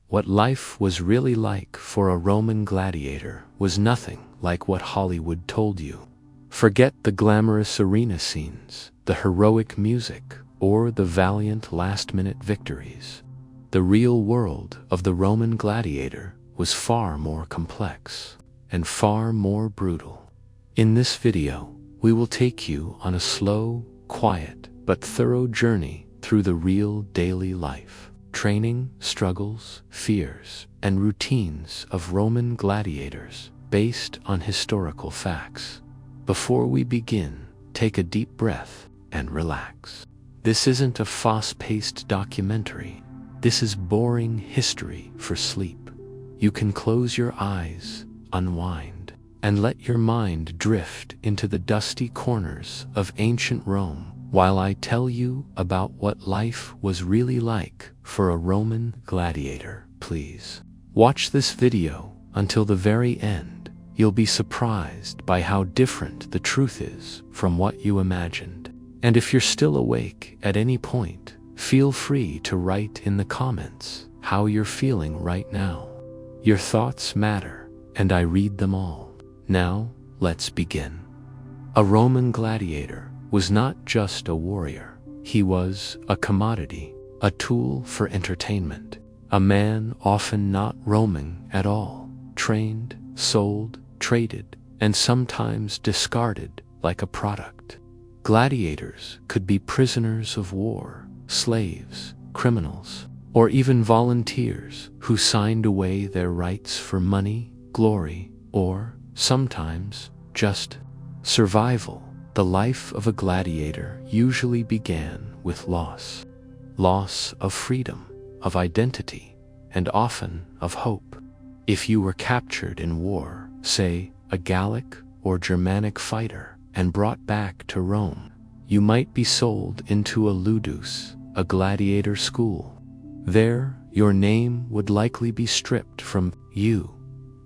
what life was really like for a Roman gladiator was nothing like what Hollywood told you. Forget the glamorous arena scenes, the heroic music, or the valiant last-minute victories. The real world of the Roman gladiator was far more complex and far more brutal. In this video, we will take you on a slow, quiet, but thorough journey through the real daily life, training, struggles, fears, and routines of Roman gladiators based on historical facts. Before we begin, take a deep breath and relax. This isn't a fast-paced documentary. This is boring history for sleep. You can close your eyes, unwind, and let your mind drift into the dusty corners of ancient Rome while I tell you about what life was really like for a Roman gladiator. Please watch this video until the very end. You'll be surprised by how different the truth is from what you imagined. And if you're still awake at any point, feel free to write in the comments how you're feeling right now. Your thoughts matter, and I read them all. Now, let's begin. A Roman gladiator was not just a warrior. He was a commodity, a tool for entertainment, a man often not Roman at all, trained, sold, traded, and sometimes discarded like a product. Gladiators could be prisoners of war, slaves, criminals, or even volunteers who signed away their rights for money, glory, or, sometimes, just survival. The life of a gladiator usually began with loss. Loss of freedom, of identity, and often of hope. If you were captured in war, say, a Gallic or Germanic fighter, and brought back to Rome, you might be sold into a ludus, a gladiator school. There, your name would likely be stripped from you.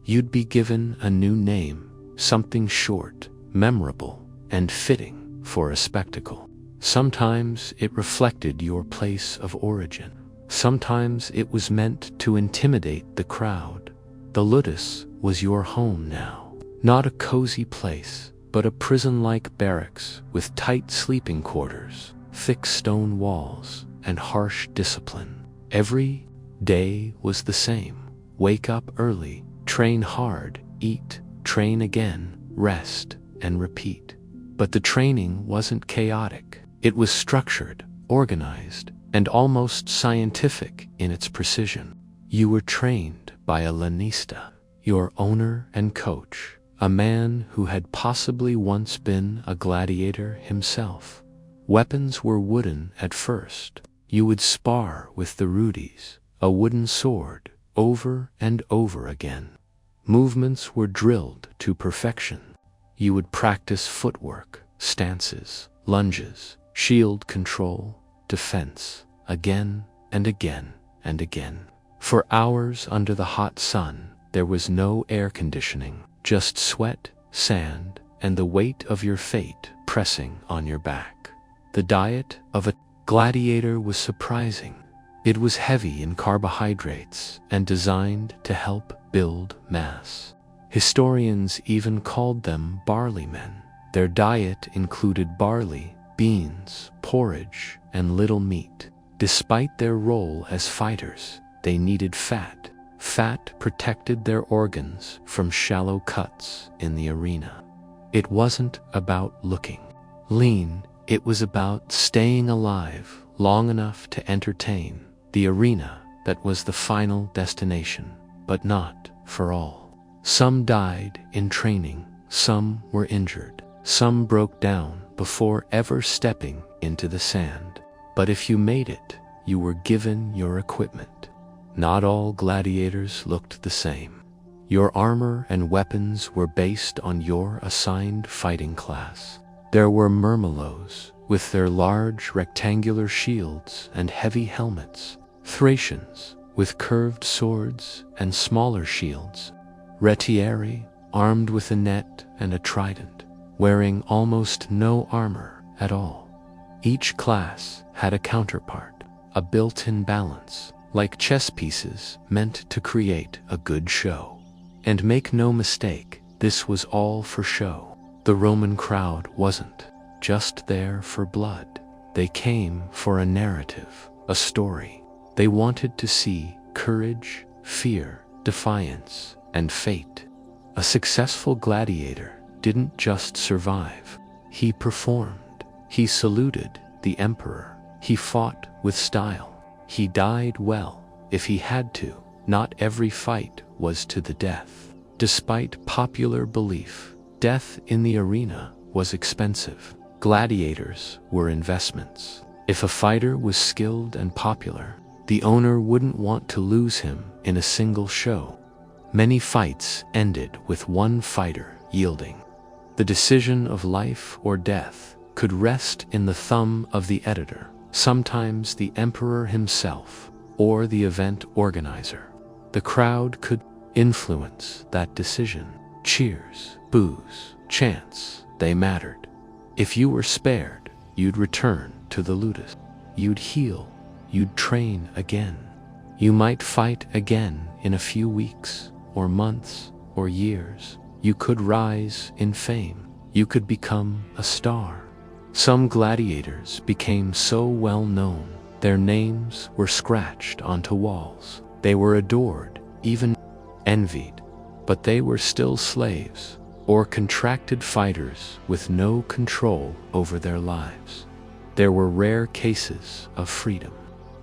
You'd be given a new name, something short, memorable, and fitting for a spectacle. Sometimes it reflected your place of origin. Sometimes it was meant to intimidate the crowd. The ludus was your home now, not a cozy place, but a prison-like barracks with tight sleeping quarters, thick stone walls, and harsh discipline. Every day was the same. Wake up early, train hard, eat, train again, rest, and repeat. But the training wasn't chaotic. It was structured, organized, and almost scientific in its precision. You were trained by a lanista, your owner and coach, a man who had possibly once been a gladiator himself. Weapons were wooden at first. You would spar with the rudis, a wooden sword, over and over again. Movements were drilled to perfection. You would practice footwork, stances, lunges, shield control, defense, again and again and again. For hours under the hot sun, there was no air conditioning, just sweat, sand, and the weight of your fate pressing on your back. The diet of a gladiator was surprising. It was heavy in carbohydrates and designed to help build mass. Historians even called them barley men. Their diet included barley, beans, porridge, and little meat. Despite their role as fighters, they needed fat. Fat protected their organs from shallow cuts in the arena. It wasn't about looking lean, it was about staying alive long enough to entertain. The arena, that was the final destination, but not for all. Some died in training, some were injured, some broke down before ever stepping into the sand. But if you made it, you were given your equipment. Not all gladiators looked the same. Your armor and weapons were based on your assigned fighting class. There were Murmelos, with their large rectangular shields and heavy helmets, Thracians, with curved swords and smaller shields, Retieri, armed with a net and a trident, wearing almost no armor at all. Each class had a counterpart, a built-in balance, like chess pieces meant to create a good show. And make no mistake, this was all for show. The Roman crowd wasn't just there for blood. They came for a narrative, a story. They wanted to see courage, fear, defiance, and fate. A successful gladiator didn't just survive. He performed. He saluted the emperor. He fought with style. He died well, if he had to. Not every fight was to the death. Despite popular belief, death in the arena was expensive. Gladiators were investments. If a fighter was skilled and popular, the owner wouldn't want to lose him in a single show. Many fights ended with one fighter yielding. The decision of life or death could rest in the thumb of the editor, sometimes the emperor himself, or the event organizer. The crowd could influence that decision. Cheers, boos, chants, they mattered. If you were spared, you'd return to the ludus. You'd heal, you'd train again. You might fight again in a few weeks, or months, or years. You could rise in fame. You could become a star. Some gladiators became so well known, their names were scratched onto walls. They were adored, even envied, but they were still slaves, or contracted fighters with no control over their lives. There were rare cases of freedom.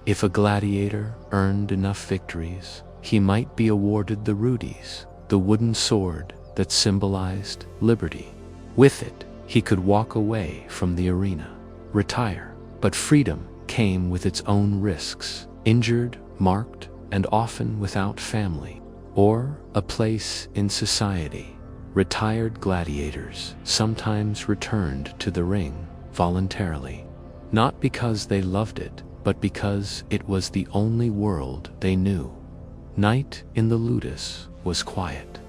If a gladiator earned enough victories, he might be awarded the rudis, the wooden sword that symbolized liberty. With it, he could walk away from the arena, retire. But freedom came with its own risks, injured, marked, and often without family, or a place in society. Retired gladiators sometimes returned to the ring voluntarily, not because they loved it, but because it was the only world they knew. Night in the ludus was quiet.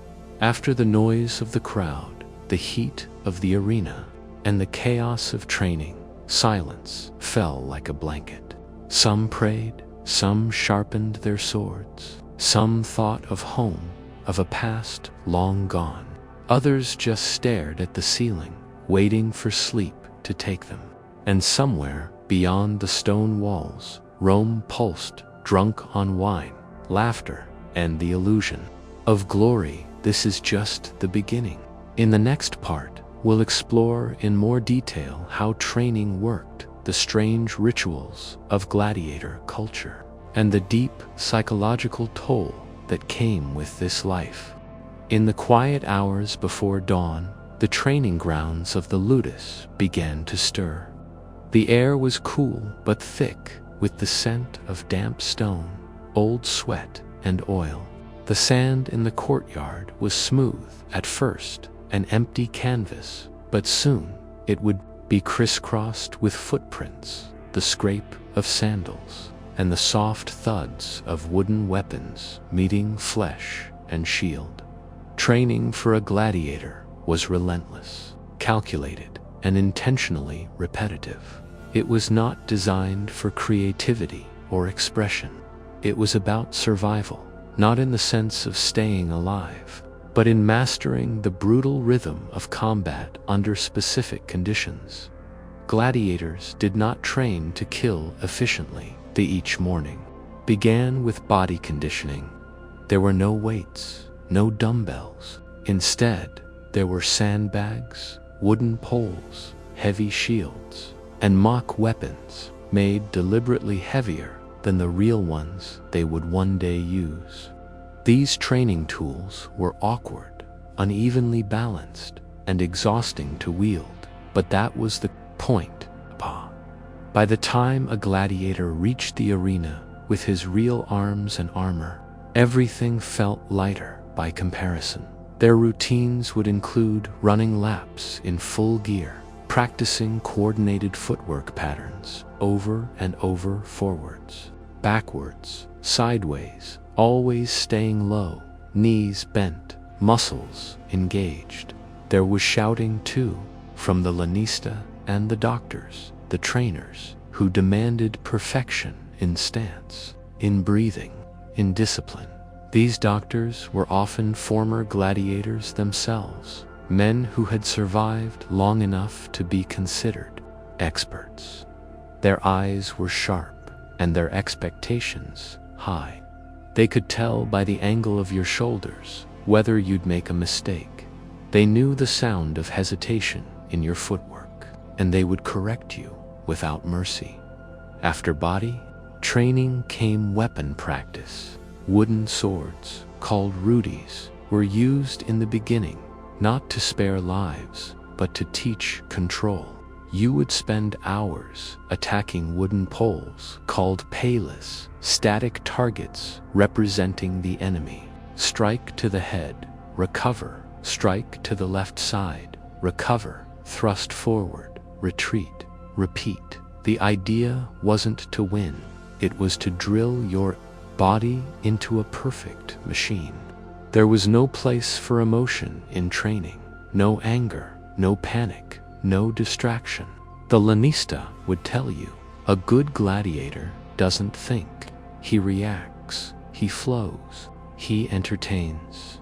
After the noise of the crowd, the heat of the arena, and the chaos of training, silence fell like a blanket. Some prayed, some sharpened their swords, some thought of home, of a past long gone. Others just stared at the ceiling, waiting for sleep to take them. And somewhere, beyond the stone walls, Rome pulsed, drunk on wine, laughter, and the illusion of glory. This is just the beginning. In the next part, we'll explore in more detail how training worked, the strange rituals of gladiator culture, and the deep psychological toll that came with this life. In the quiet hours before dawn, the training grounds of the ludus began to stir. The air was cool but thick, with the scent of damp stone, old sweat, and oil. The sand in the courtyard was smooth at first, an empty canvas, but soon it would be crisscrossed with footprints, the scrape of sandals, and the soft thuds of wooden weapons meeting flesh and shield. Training for a gladiator was relentless, calculated, and intentionally repetitive. It was not designed for creativity or expression. It was about survival, not in the sense of staying alive, but in mastering the brutal rhythm of combat under specific conditions. Gladiators did not train to kill efficiently. They each morning began with body conditioning. There were no weights, no dumbbells. Instead, there were sandbags, wooden poles, heavy shields, and mock weapons made deliberately heavier than the real ones they would one day use. These training tools were awkward, unevenly balanced, and exhausting to wield, but that was the point. By the time a gladiator reached the arena with his real arms and armor, everything felt lighter by comparison. Their routines would include running laps in full gear, practicing coordinated footwork patterns over and over, forwards, backwards, sideways, always staying low, knees bent, muscles engaged. There was shouting too, from the lanista and the doctors, the trainers, who demanded perfection in stance, in breathing, in discipline. These doctors were often former gladiators themselves, men who had survived long enough to be considered experts. Their eyes were sharp and their expectations high. They could tell by the angle of your shoulders whether you'd make a mistake. They knew the sound of hesitation in your footwork, and they would correct you without mercy. After body training came weapon practice. Wooden swords, called rudis, were used in the beginning, not to spare lives, but to teach control. You would spend hours attacking wooden poles, called palas, static targets representing the enemy. Strike to the head, recover. Strike to the left side, recover. Thrust forward, retreat, repeat. The idea wasn't to win, it was to drill your body into a perfect machine. There was no place for emotion in training, no anger, no panic, no distraction. The lanista would tell you, a good gladiator doesn't think, he reacts, he flows, he entertains.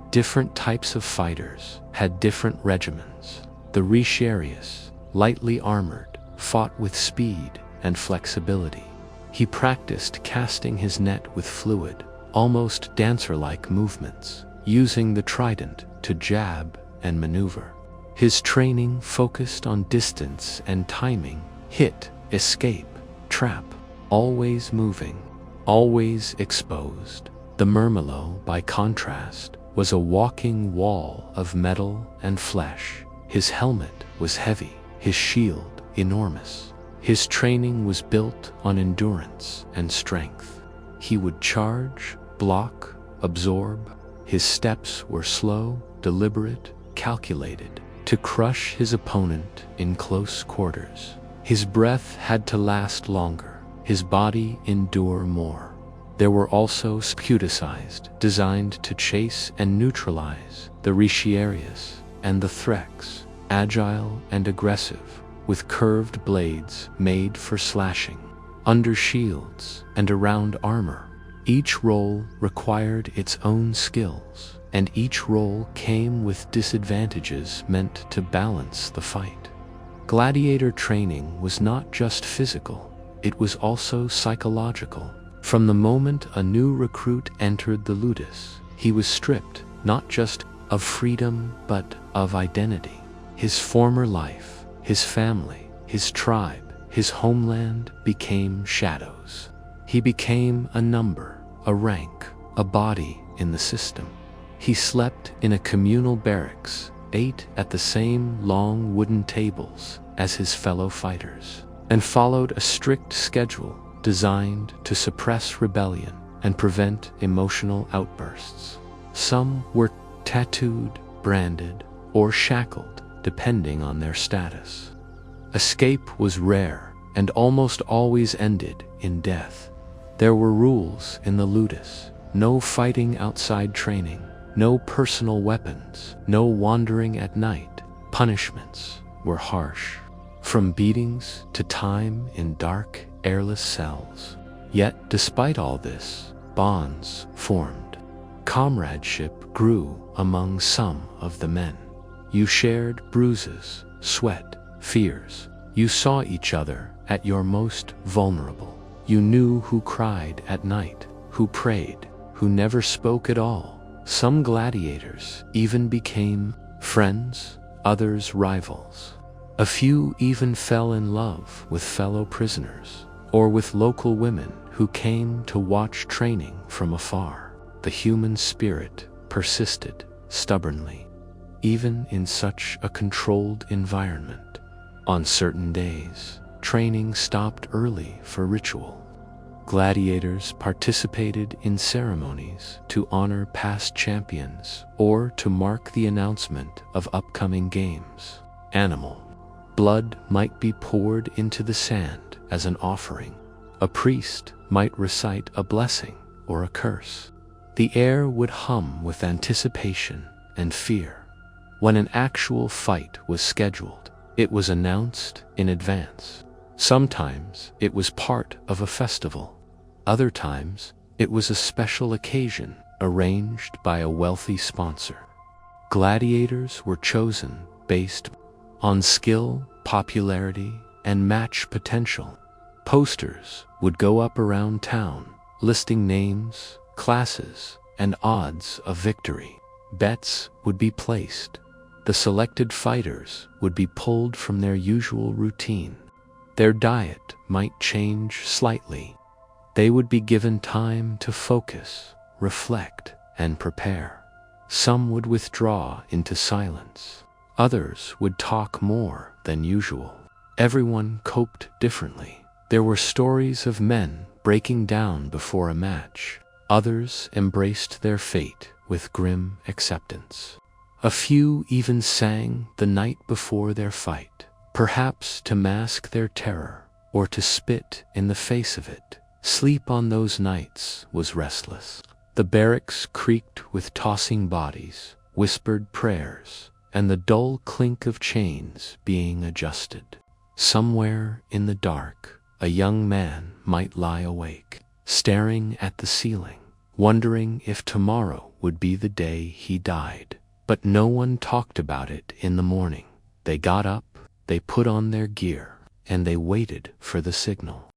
Different types of fighters had different regimens. The retiarius, lightly armored, fought with speed and flexibility. He practiced casting his net with fluid, almost dancer-like movements, using the trident to jab and maneuver. His training focused on distance and timing, hit, escape, trap, always moving, always exposed. The murmillo, by contrast, was a walking wall of metal and flesh. His helmet was heavy, his shield enormous. His training was built on endurance and strength. He would charge, block, absorb. His steps were slow, deliberate, calculated, to crush his opponent in close quarters. His breath had to last longer, his body endure more. There were also sputicized, designed to chase and neutralize, the retiarius and the threx, agile and aggressive, with curved blades made for slashing, under shields and around armor. Each role required its own skills, and each role came with disadvantages meant to balance the fight. Gladiator training was not just physical, it was also psychological. From the moment a new recruit entered the ludus, he was stripped not just of freedom but of identity. His former life, his family, his tribe, his homeland became shadows. He became a number, a rank, a body in the system. He slept in a communal barracks, ate at the same long wooden tables as his fellow fighters, and followed a strict schedule designed to suppress rebellion and prevent emotional outbursts. Some were tattooed, branded, or shackled, depending on their status. Escape was rare and almost always ended in death. There were rules in the ludus: no fighting outside training, no personal weapons, no wandering at night. Punishments were harsh, from beatings to time in dark, airless cells. Yet, despite all this, bonds formed. Comradeship grew among some of the men. You shared bruises, sweat, fears. You saw each other at your most vulnerable. You knew who cried at night, who prayed, who never spoke at all. Some gladiators even became friends, others rivals. A few even fell in love with fellow prisoners, or with local women who came to watch training from afar. The human spirit persisted stubbornly, even in such a controlled environment. On certain days, training stopped early for ritual. Gladiators participated in ceremonies to honor past champions or to mark the announcement of upcoming games. Animal blood might be poured into the sand as an offering. A priest might recite a blessing or a curse. The air would hum with anticipation and fear. When an actual fight was scheduled, it was announced in advance. Sometimes it was part of a festival. Other times, it was a special occasion arranged by a wealthy sponsor. Gladiators were chosen based on skill, popularity, and match potential. Posters would go up around town, listing names, classes, and odds of victory. Bets would be placed. The selected fighters would be pulled from their usual routine. Their diet might change slightly. They would be given time to focus, reflect, and prepare. Some would withdraw into silence. Others would talk more than usual. Everyone coped differently. There were stories of men breaking down before a match. Others embraced their fate with grim acceptance. A few even sang the night before their fight, perhaps to mask their terror or to spit in the face of it. Sleep on those nights was restless. The barracks creaked with tossing bodies, whispered prayers, and the dull clink of chains being adjusted. Somewhere in the dark, a young man might lie awake, staring at the ceiling, wondering if tomorrow would be the day he died. But no one talked about it in the morning. They got up, they put on their gear, and they waited for the signal.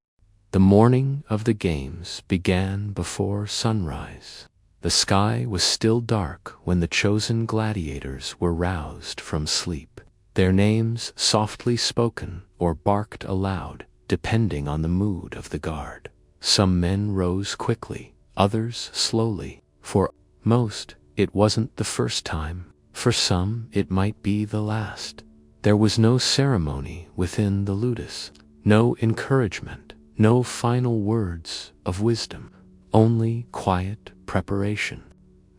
The morning of the games began before sunrise. The sky was still dark when the chosen gladiators were roused from sleep, their names softly spoken or barked aloud, depending on the mood of the guard. Some men rose quickly, others slowly. For most, it wasn't the first time. For some, it might be the last. There was no ceremony within the ludus, no encouragement, no final words of wisdom, only quiet preparation.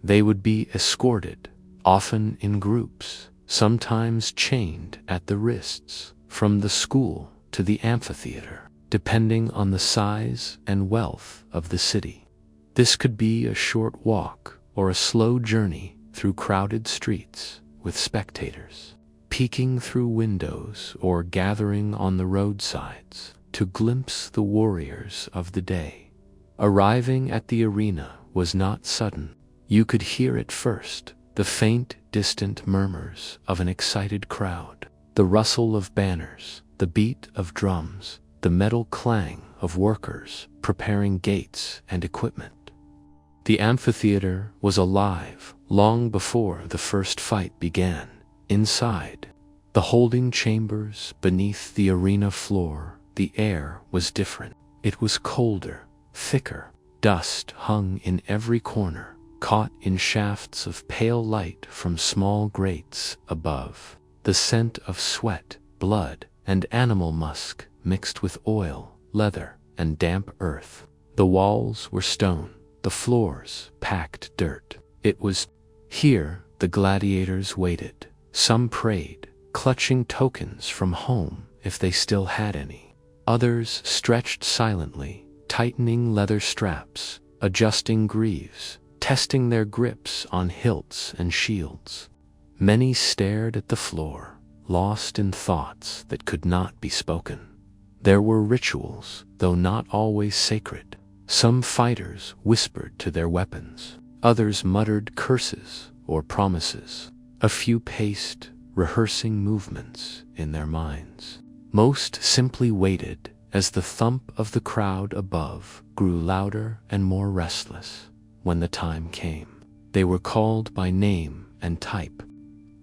They would be escorted, often in groups, sometimes chained at the wrists, from the school to the amphitheater, depending on the size and wealth of the city. This could be a short walk or a slow journey through crowded streets with spectators, peeking through windows or gathering on the roadsides to glimpse the warriors of the day. Arriving at the arena was not sudden. You could hear it first, the faint, distant murmurs of an excited crowd, the rustle of banners, the beat of drums, the metal clang of workers preparing gates and equipment. The amphitheater was alive long before the first fight began. Inside, the holding chambers beneath the arena floor, the air was different. It was colder, thicker. Dust hung in every corner, caught in shafts of pale light from small grates above. The scent of sweat, blood, and animal musk mixed with oil, leather, and damp earth. The walls were stone, the floors packed dirt. It was here the gladiators waited. Some prayed, clutching tokens from home if they still had any. Others stretched silently, tightening leather straps, adjusting greaves, testing their grips on hilts and shields. Many stared at the floor, lost in thoughts that could not be spoken. There were rituals, though not always sacred. Some fighters whispered to their weapons. Others muttered curses or promises. A few paced, rehearsing movements in their minds. Most simply waited as the thump of the crowd above grew louder and more restless. When the time came, they were called by name and type.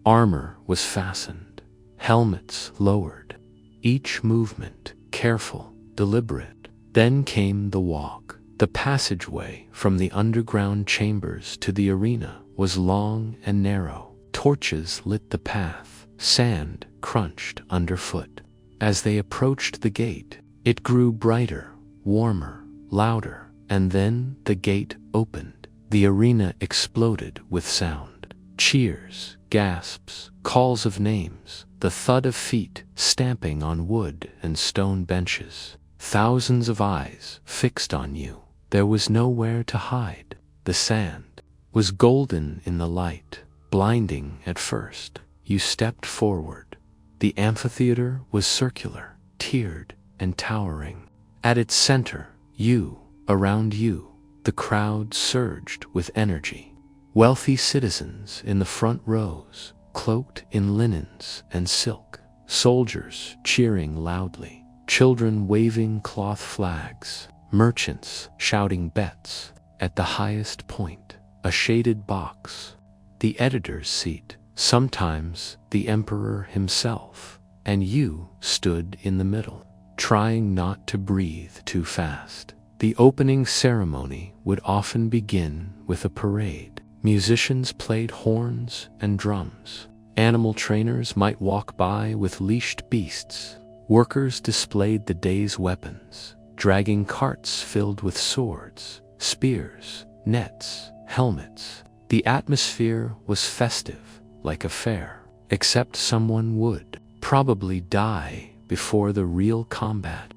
Armor was fastened, helmets lowered, each movement careful, deliberate. Then came the walk. The passageway from the underground chambers to the arena was long and narrow. Torches lit the path, sand crunched underfoot. As they approached the gate, it grew brighter, warmer, louder, and then the gate opened. The arena exploded with sound. Cheers, gasps, calls of names, the thud of feet stamping on wood and stone benches. Thousands of eyes fixed on you. There was nowhere to hide. The sand was golden in the light, blinding at first. You stepped forward. The amphitheater was circular, tiered, and towering. At its center, you, Around you, the crowd surged with energy. Wealthy citizens in the front rows, cloaked in linens and silk, soldiers cheering loudly, children waving cloth flags, merchants shouting bets. At the highest point, a shaded box, the editor's seat, sometimes the emperor himself, and you stood in the middle, trying not to breathe too fast. The opening ceremony would often begin with a parade. Musicians played horns and drums. Animal trainers might walk by with leashed beasts. Workers displayed the day's weapons, dragging carts filled with swords, spears, nets, helmets. The atmosphere was festive, like a fair, except someone would probably die before the real combat.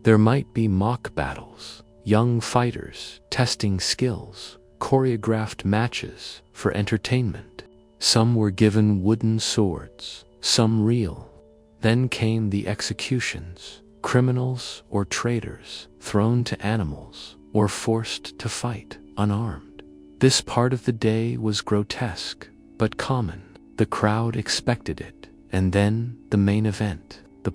There might be mock battles, young fighters testing skills, choreographed matches for entertainment. Some were given wooden swords, some real. Then came the executions, criminals or traitors thrown to animals or forced to fight unarmed. This part of the day was grotesque, but common. The crowd expected it. And then the main event, the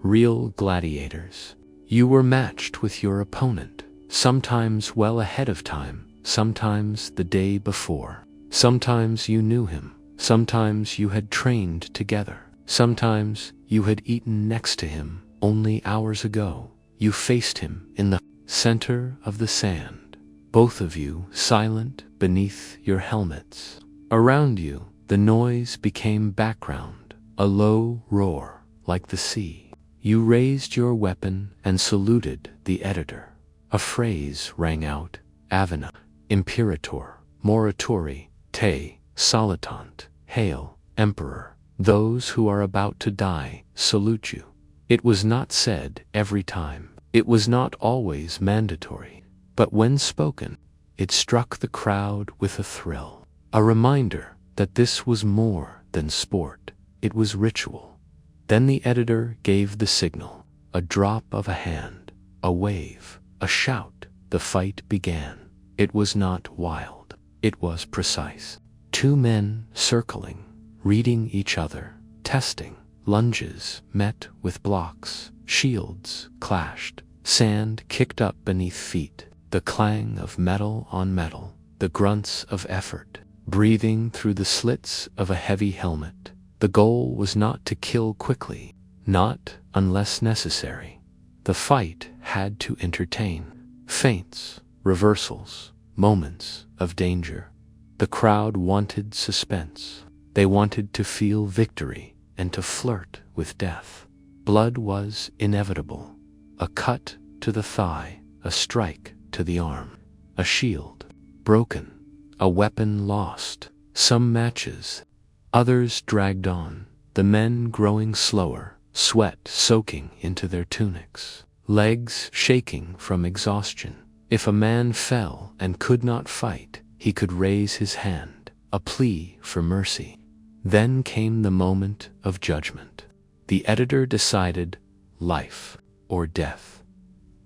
real gladiators. You were matched with your opponent, sometimes well ahead of time, sometimes the day before. Sometimes you knew him, sometimes you had trained together, sometimes you had eaten next to him only hours ago. You faced him in the center of the sand, both of you silent beneath your helmets. Around you, the noise became background, a low roar like the sea. You raised your weapon and saluted the editor. A phrase rang out, Avena, Imperator, Moratori, Te, Solitant, Hail, Emperor. Those who are about to die salute you. It was not said every time. It was not always mandatory. But when spoken, it struck the crowd with a thrill. A reminder that this was more than sport. It was ritual. Then the editor gave the signal. A drop of a hand, a wave, a shout. The fight began. It was not wild. It was precise. Two men circling, reading each other, testing. Lunges met with blocks. Shields clashed. Sand kicked up beneath feet. The clang of metal on metal. The grunts of effort, breathing through the slits of a heavy helmet. The goal was not to kill quickly, not unless necessary. The fight had to entertain. Feints, reversals, moments of danger. The crowd wanted suspense. They wanted to feel victory and to flirt with death. Blood was inevitable. A cut to the thigh, a strike to the arm, a shield broken, a weapon lost. Some matches, others dragged on, the men growing slower, sweat soaking into their tunics, legs shaking from exhaustion. If a man fell and could not fight, he could raise his hand, a plea for mercy. Then came the moment of judgment. The editor decided life or death.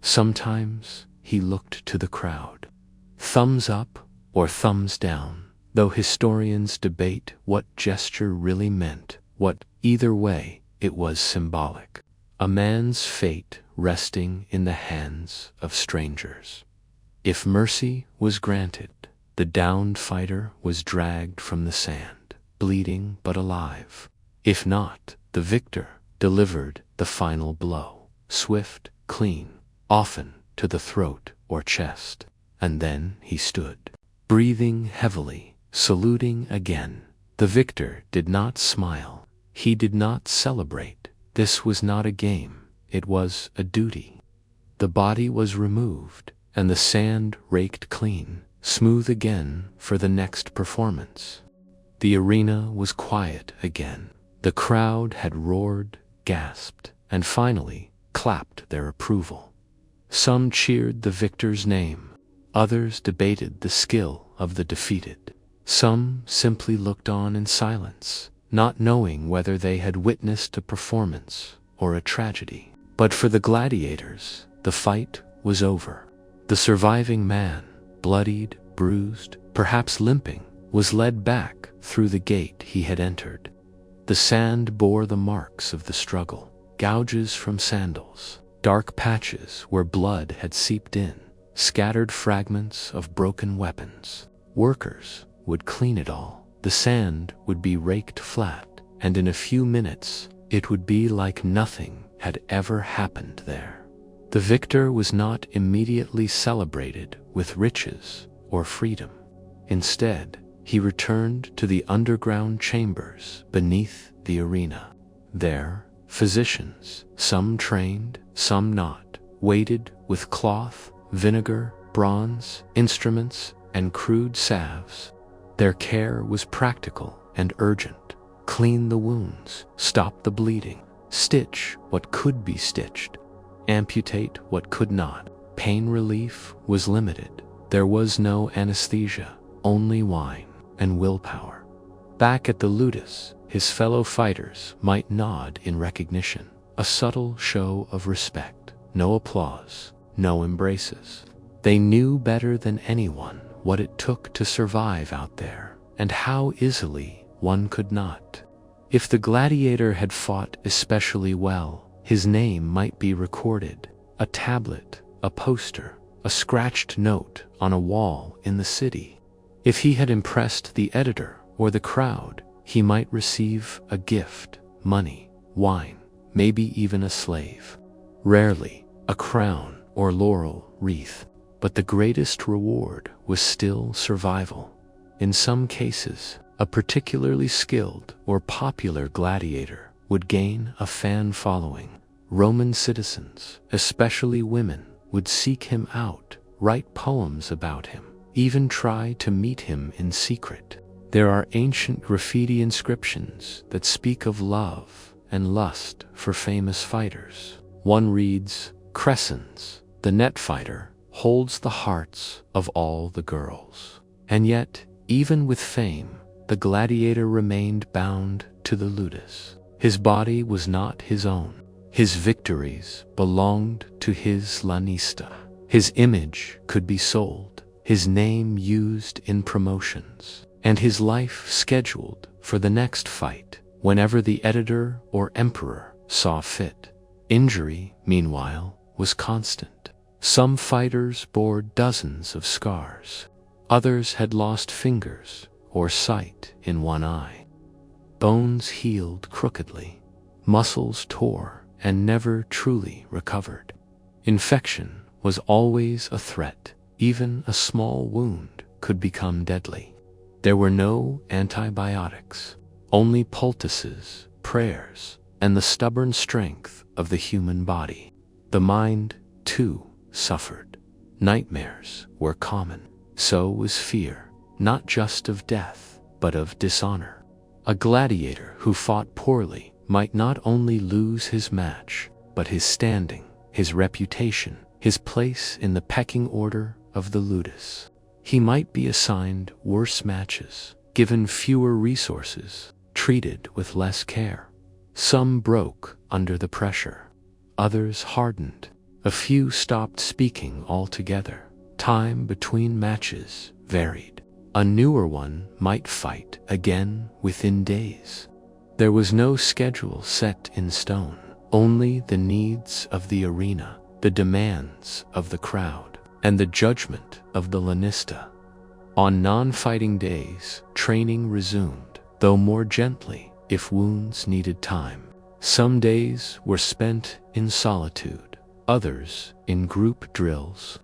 Sometimes he looked to the crowd. Thumbs up or thumbs down, though historians debate what gesture really meant, either way, it was symbolic. A man's fate resting in the hands of strangers. If mercy was granted, the downed fighter was dragged from the sand, bleeding but alive. If not, the victor delivered the final blow, swift, clean, often to the throat or chest. And then he stood, breathing heavily, saluting again. The victor did not smile. He did not celebrate. This was not a game. It was a duty. The body was removed, and the sand raked clean, smooth again for the next performance. The arena was quiet again. The crowd had roared, gasped, and finally clapped their approval. Some cheered the victor's name. Others debated the skill of the defeated. Some simply looked on in silence, not knowing whether they had witnessed a performance or a tragedy. But for the gladiators, the fight was over. The surviving man, bloodied, bruised, perhaps limping, was led back through the gate he had entered. The sand bore the marks of the struggle, gouges from sandals, dark patches where blood had seeped in, scattered fragments of broken weapons. Workers would clean it all. The sand would be raked flat, and in a few minutes it would be like nothing had ever happened there. The victor was not immediately celebrated with riches or freedom. Instead, he returned to the underground chambers beneath the arena. There, physicians, some trained, some not, waited with cloth, vinegar, bronze, instruments, and crude salves. Their care was practical and urgent. Clean the wounds, stop the bleeding, stitch what could be stitched, amputate what could not. Pain relief was limited. There was no anesthesia, only wine and willpower. Back at the ludus, his fellow fighters might nod in recognition, a subtle show of respect. No applause, no embraces. They knew better than anyone what it took to survive out there, and how easily one could not. If the gladiator had fought especially well, his name might be recorded, a tablet, a poster, a scratched note on a wall in the city. If he had impressed the editor or the crowd, he might receive a gift, money, wine, maybe even a slave. Rarely a crown or laurel wreath, but the greatest reward was still survival. In some cases, a particularly skilled or popular gladiator would gain a fan following. Roman citizens, especially women, would seek him out, write poems about him, even try to meet him in secret. There are ancient graffiti inscriptions that speak of love and lust for famous fighters. One reads, "Crescens, the net fighter, holds the hearts of all the girls." And yet, even with fame, the gladiator remained bound to the ludus. His body was not his own. His victories belonged to his lanista. His image could be sold, his name used in promotions, and his life scheduled for the next fight whenever the editor or emperor saw fit. Injury, meanwhile, was constant. Some fighters bore dozens of scars. Others had lost fingers or sight in one eye. Bones healed crookedly. Muscles tore and never truly recovered. Infection was always a threat. Even a small wound could become deadly. There were no antibiotics, only poultices, prayers, and the stubborn strength of the human body. The mind, too, suffered. Nightmares were common. So was fear, not just of death, but of dishonor. A gladiator who fought poorly might not only lose his match, but his standing, his reputation, his place in the pecking order of the ludus. He might be assigned worse matches, given fewer resources, treated with less care. Some broke under the pressure. Others hardened. A few stopped speaking altogether. Time between matches varied. A newer one might fight again within days. There was no schedule set in stone, only the needs of the arena, the demands of the crowd, and the judgment of the lanista. On non-fighting days, training resumed, though more gently if wounds needed time. Some days were spent in solitude, others in group drills.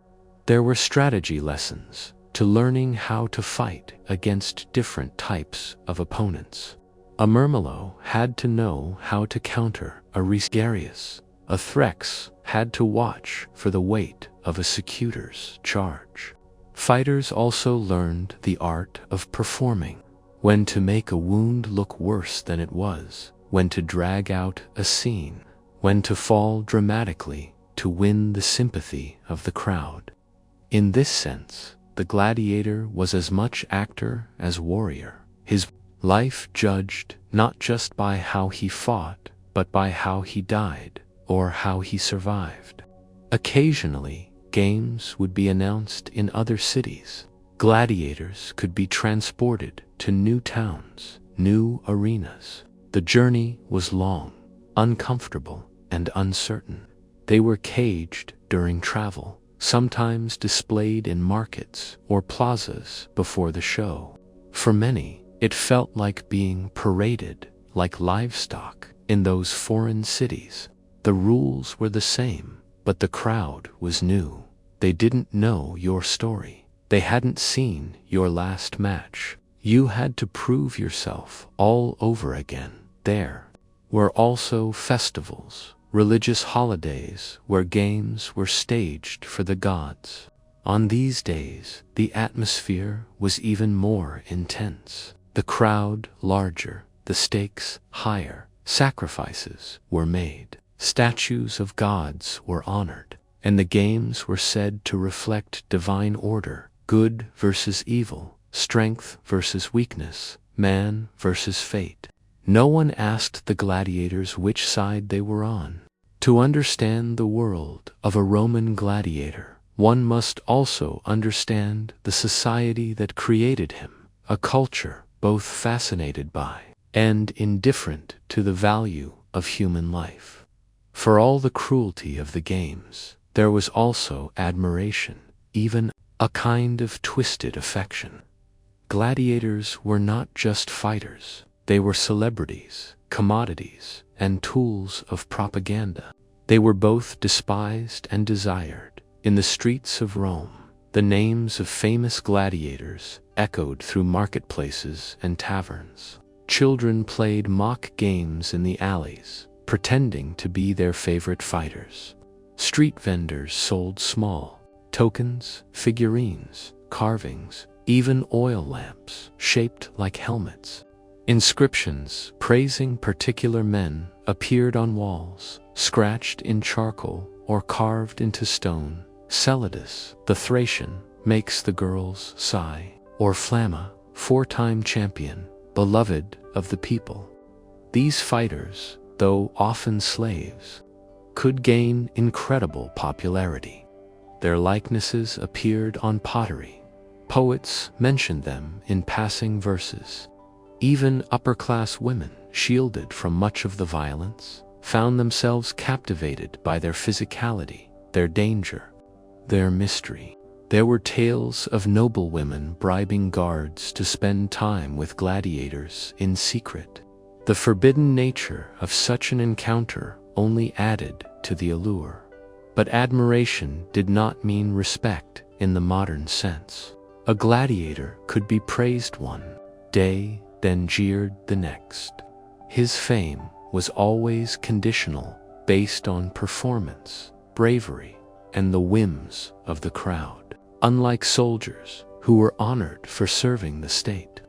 There were strategy lessons to learning how to fight against different types of opponents. A Murmillo had to know how to counter a Risgarius. A Threx had to watch for the weight of a Secutor's charge. Fighters also learned the art of performing, when to make a wound look worse than it was, when to drag out a scene, when to fall dramatically to win the sympathy of the crowd. In this sense, the gladiator was as much actor as warrior, his life judged not just by how he fought, but by how he died or how he survived. Occasionally, games would be announced in other cities. Gladiators could be transported to new towns, new arenas. The journey was long, uncomfortable, and uncertain. They were caged during travel, sometimes displayed in markets or plazas before the show. For many, it felt like being paraded like livestock in those foreign cities. The rules were the same, but the crowd was new. They didn't know your story. They hadn't seen your last match. You had to prove yourself all over again. There were also festivals, religious holidays where games were staged for the gods. On these days, the atmosphere was even more intense. The crowd larger, the stakes higher. Sacrifices were made. Statues of gods were honored, and the games were said to reflect divine order, good versus evil, strength versus weakness, man versus fate. No one asked the gladiators which side they were on. To understand the world of a Roman gladiator, one must also understand the society that created him, a culture both fascinated by and indifferent to the value of human life. For all the cruelty of the games, there was also admiration, even a kind of twisted affection. Gladiators were not just fighters. They were celebrities, commodities, and tools of propaganda. They were both despised and desired. In the streets of Rome, the names of famous gladiators echoed through marketplaces and taverns. Children played mock games in the alleys, pretending to be their favorite fighters. Street vendors sold small tokens, figurines, carvings, even oil lamps shaped like helmets. Inscriptions praising particular men appeared on walls, scratched in charcoal or carved into stone. Celadus, the Thracian, makes the girls sigh, or Flamma, four-time champion, beloved of the people. These fighters, though often slaves, could gain incredible popularity. Their likenesses appeared on pottery. Poets mentioned them in passing verses. Even upper-class women, shielded from much of the violence, found themselves captivated by their physicality, their danger, their mystery. There were tales of noble women bribing guards to spend time with gladiators in secret. The forbidden nature of such an encounter only added to the allure. But admiration did not mean respect in the modern sense. A gladiator could be praised one day, then jeered the next. His fame was always conditional, based on performance, bravery, and the whims of the crowd. Unlike soldiers, who were honored for serving the state,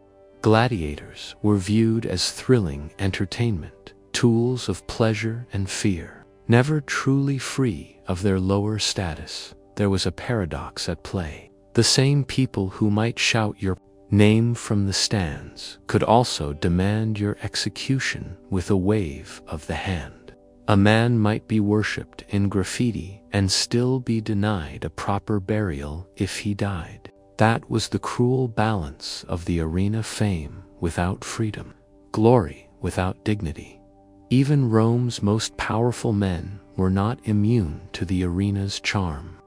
gladiators were viewed as thrilling entertainment, tools of pleasure and fear. Never truly free of their lower status, there was a paradox at play. The same people who might shout your name from the stands could also demand your execution with a wave of the hand. A man might be worshipped in graffiti and still be denied a proper burial if he died. That was the cruel balance of the arena: fame without freedom, glory without dignity. Even Rome's most powerful men were not immune to the arena's charm.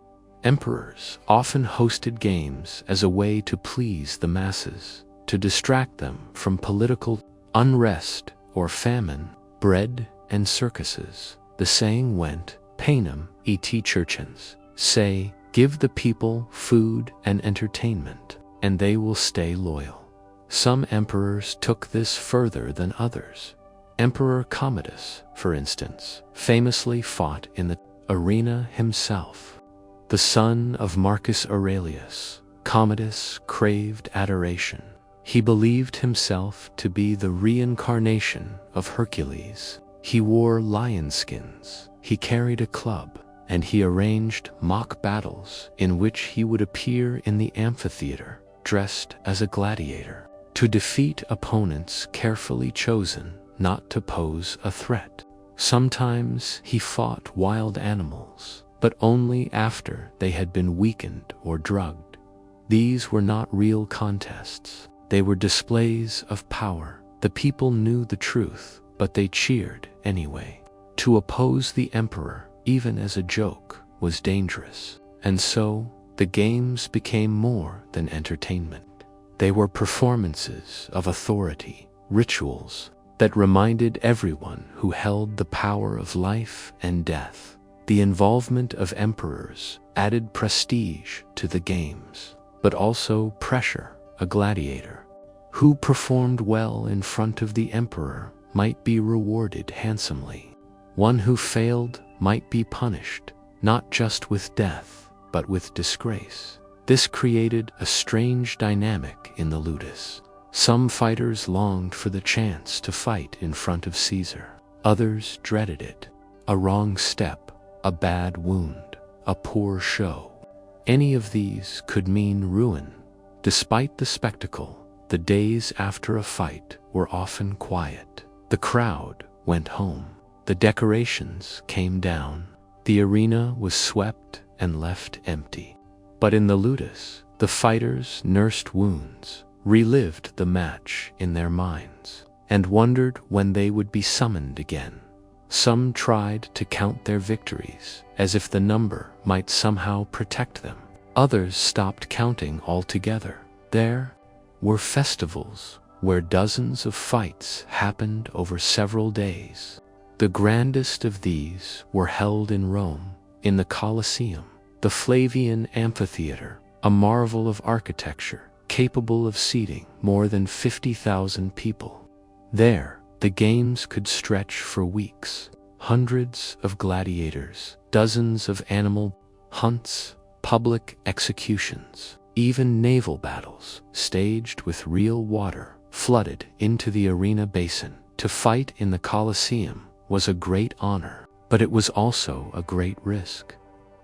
Emperors often hosted games as a way to please the masses, to distract them from political unrest or famine. Bread and circuses. The saying went, "Panem et circens," say, give the people food and entertainment, and they will stay loyal. Some emperors took this further than others. Emperor Commodus, for instance, famously fought in the arena himself. The son of Marcus Aurelius, Commodus craved adoration. He believed himself to be the reincarnation of Hercules. He wore lion skins, he carried a club, and he arranged mock battles in which he would appear in the amphitheater, dressed as a gladiator, to defeat opponents carefully chosen not to pose a threat. Sometimes he fought wild animals, but only after they had been weakened or drugged. These were not real contests. They were displays of power. The people knew the truth, but they cheered anyway. To oppose the emperor, even as a joke, was dangerous. And so, the games became more than entertainment. They were performances of authority, rituals that reminded everyone who held the power of life and death. The involvement of emperors added prestige to the games, but also pressure. A gladiator who performed well in front of the emperor might be rewarded handsomely. One who failed might be punished, not just with death, but with disgrace. This created a strange dynamic in the ludus. Some fighters longed for the chance to fight in front of Caesar. Others dreaded it. A wrong step, a bad wound, a poor show. Any of these could mean ruin. Despite the spectacle, the days after a fight were often quiet. The crowd went home. The decorations came down. The arena was swept and left empty. But in the ludus, the fighters nursed wounds, relived the match in their minds, and wondered when they would be summoned again. Some tried to count their victories, as if the number might somehow protect them. Others stopped counting altogether. There were festivals where dozens of fights happened over several days. The grandest of these were held in Rome, in the Colosseum, the Flavian amphitheater, a marvel of architecture capable of seating more than 50,000 people. There, the games could stretch for weeks. Hundreds of gladiators, dozens of animal hunts, public executions, even naval battles, staged with real water, flooded into the arena basin. To fight in the Colosseum was a great honor, but it was also a great risk.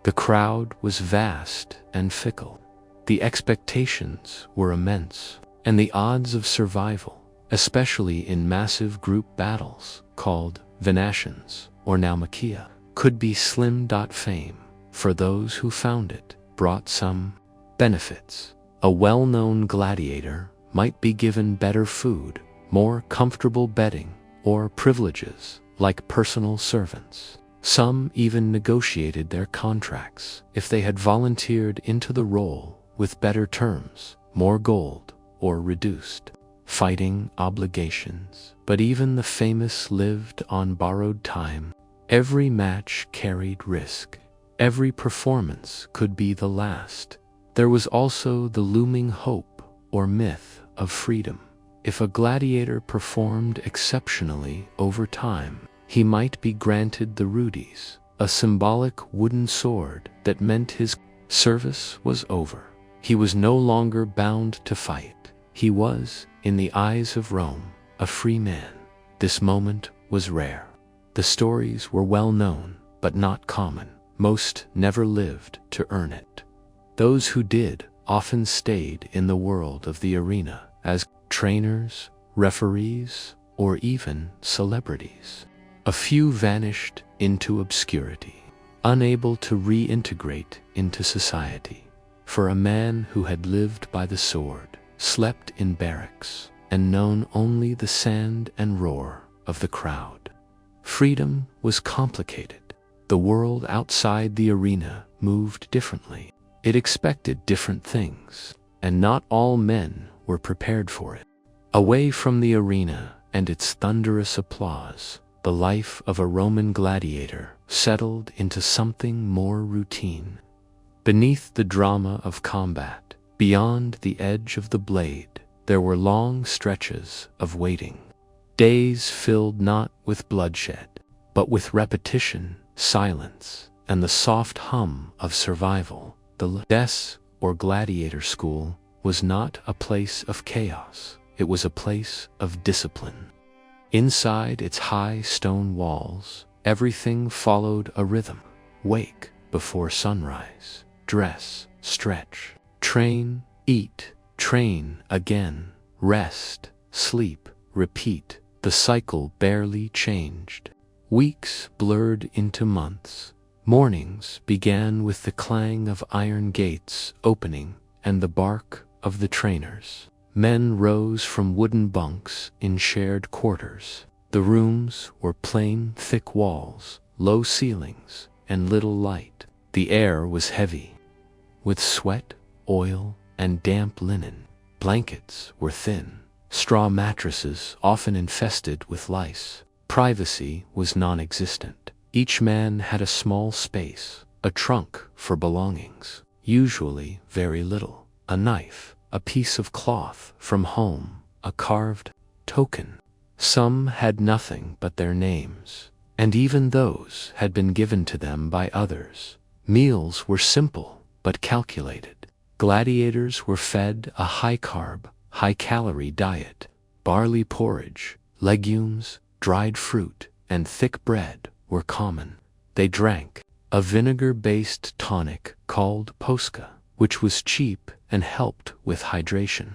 The crowd was vast and fickle. The expectations were immense, and the odds of survival, especially in massive group battles called Venatians or Naumachia, could be slim. Fame, for those who found it, brought some benefits. A well-known gladiator might be given better food, more comfortable bedding, or privileges like personal servants. Some even negotiated their contracts if they had volunteered into the role with better terms, more gold, or reduced fighting obligations. But even the famous lived on borrowed time. Every match carried risk. Every performance could be the last. There was also the looming hope or myth of freedom. If a gladiator performed exceptionally over time, he might be granted the rudis, a symbolic wooden sword that meant his service was over. He was no longer bound to fight. He was, in the eyes of Rome, a free man. This moment was rare. The stories were well known, but not common. Most never lived to earn it. Those who did often stayed in the world of the arena as trainers, referees, or even celebrities. A few vanished into obscurity, unable to reintegrate into society. For a man who had lived by the sword, slept in barracks, and known only the sand and roar of the crowd, freedom was complicated. The world outside the arena moved differently. It expected different things, and not all men were prepared for it. Away from the arena and its thunderous applause, the life of a Roman gladiator settled into something more routine. Beneath the drama of combat, beyond the edge of the blade, there were long stretches of waiting. Days filled not with bloodshed, but with repetition, silence, and the soft hum of survival. The Ludus, or gladiator school, was not a place of chaos. It was a place of discipline. Inside its high stone walls, everything followed a rhythm. Wake before sunrise, dress, stretch, train, eat, train again, rest, sleep, repeat. The cycle barely changed. Weeks blurred into months, Mornings began with the clang of iron gates opening and the bark of the trainers. Men rose from wooden bunks in shared quarters. The rooms were plain, thick walls, low ceilings, and little light. The air was heavy, with sweat, oil, and damp linen. Blankets were thin, straw mattresses often infested with lice. Privacy was non-existent. Each man had a small space, a trunk for belongings, usually very little, a knife, a piece of cloth from home, a carved token. Some had nothing but their names, and even those had been given to them by others. Meals were simple but calculated. Gladiators were fed a high-carb, high-calorie diet. Barley porridge, legumes, dried fruit, and thick bread were common. They drank a vinegar-based tonic called posca, which was cheap and helped with hydration.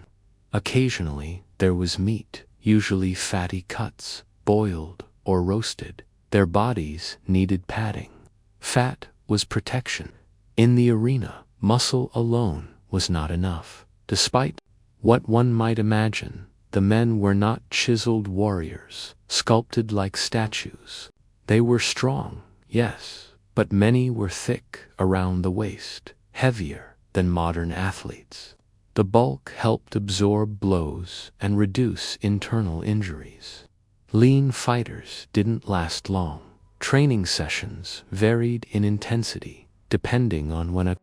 Occasionally there was meat, usually fatty cuts, boiled or roasted. Their bodies needed padding. Fat was protection. In the arena, muscle alone was not enough. Despite what one might imagine, the men were not chiseled warriors, sculpted like statues. They were strong, yes, but many were thick around the waist, heavier than modern athletes. The bulk helped absorb blows and reduce internal injuries. Lean fighters didn't last long. Training sessions varied in intensity, depending on when a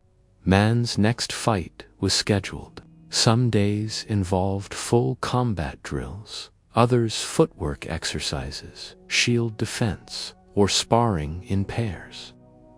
man's next fight was scheduled. Some days involved full combat drills, others footwork exercises, shield defense, or sparring in pairs.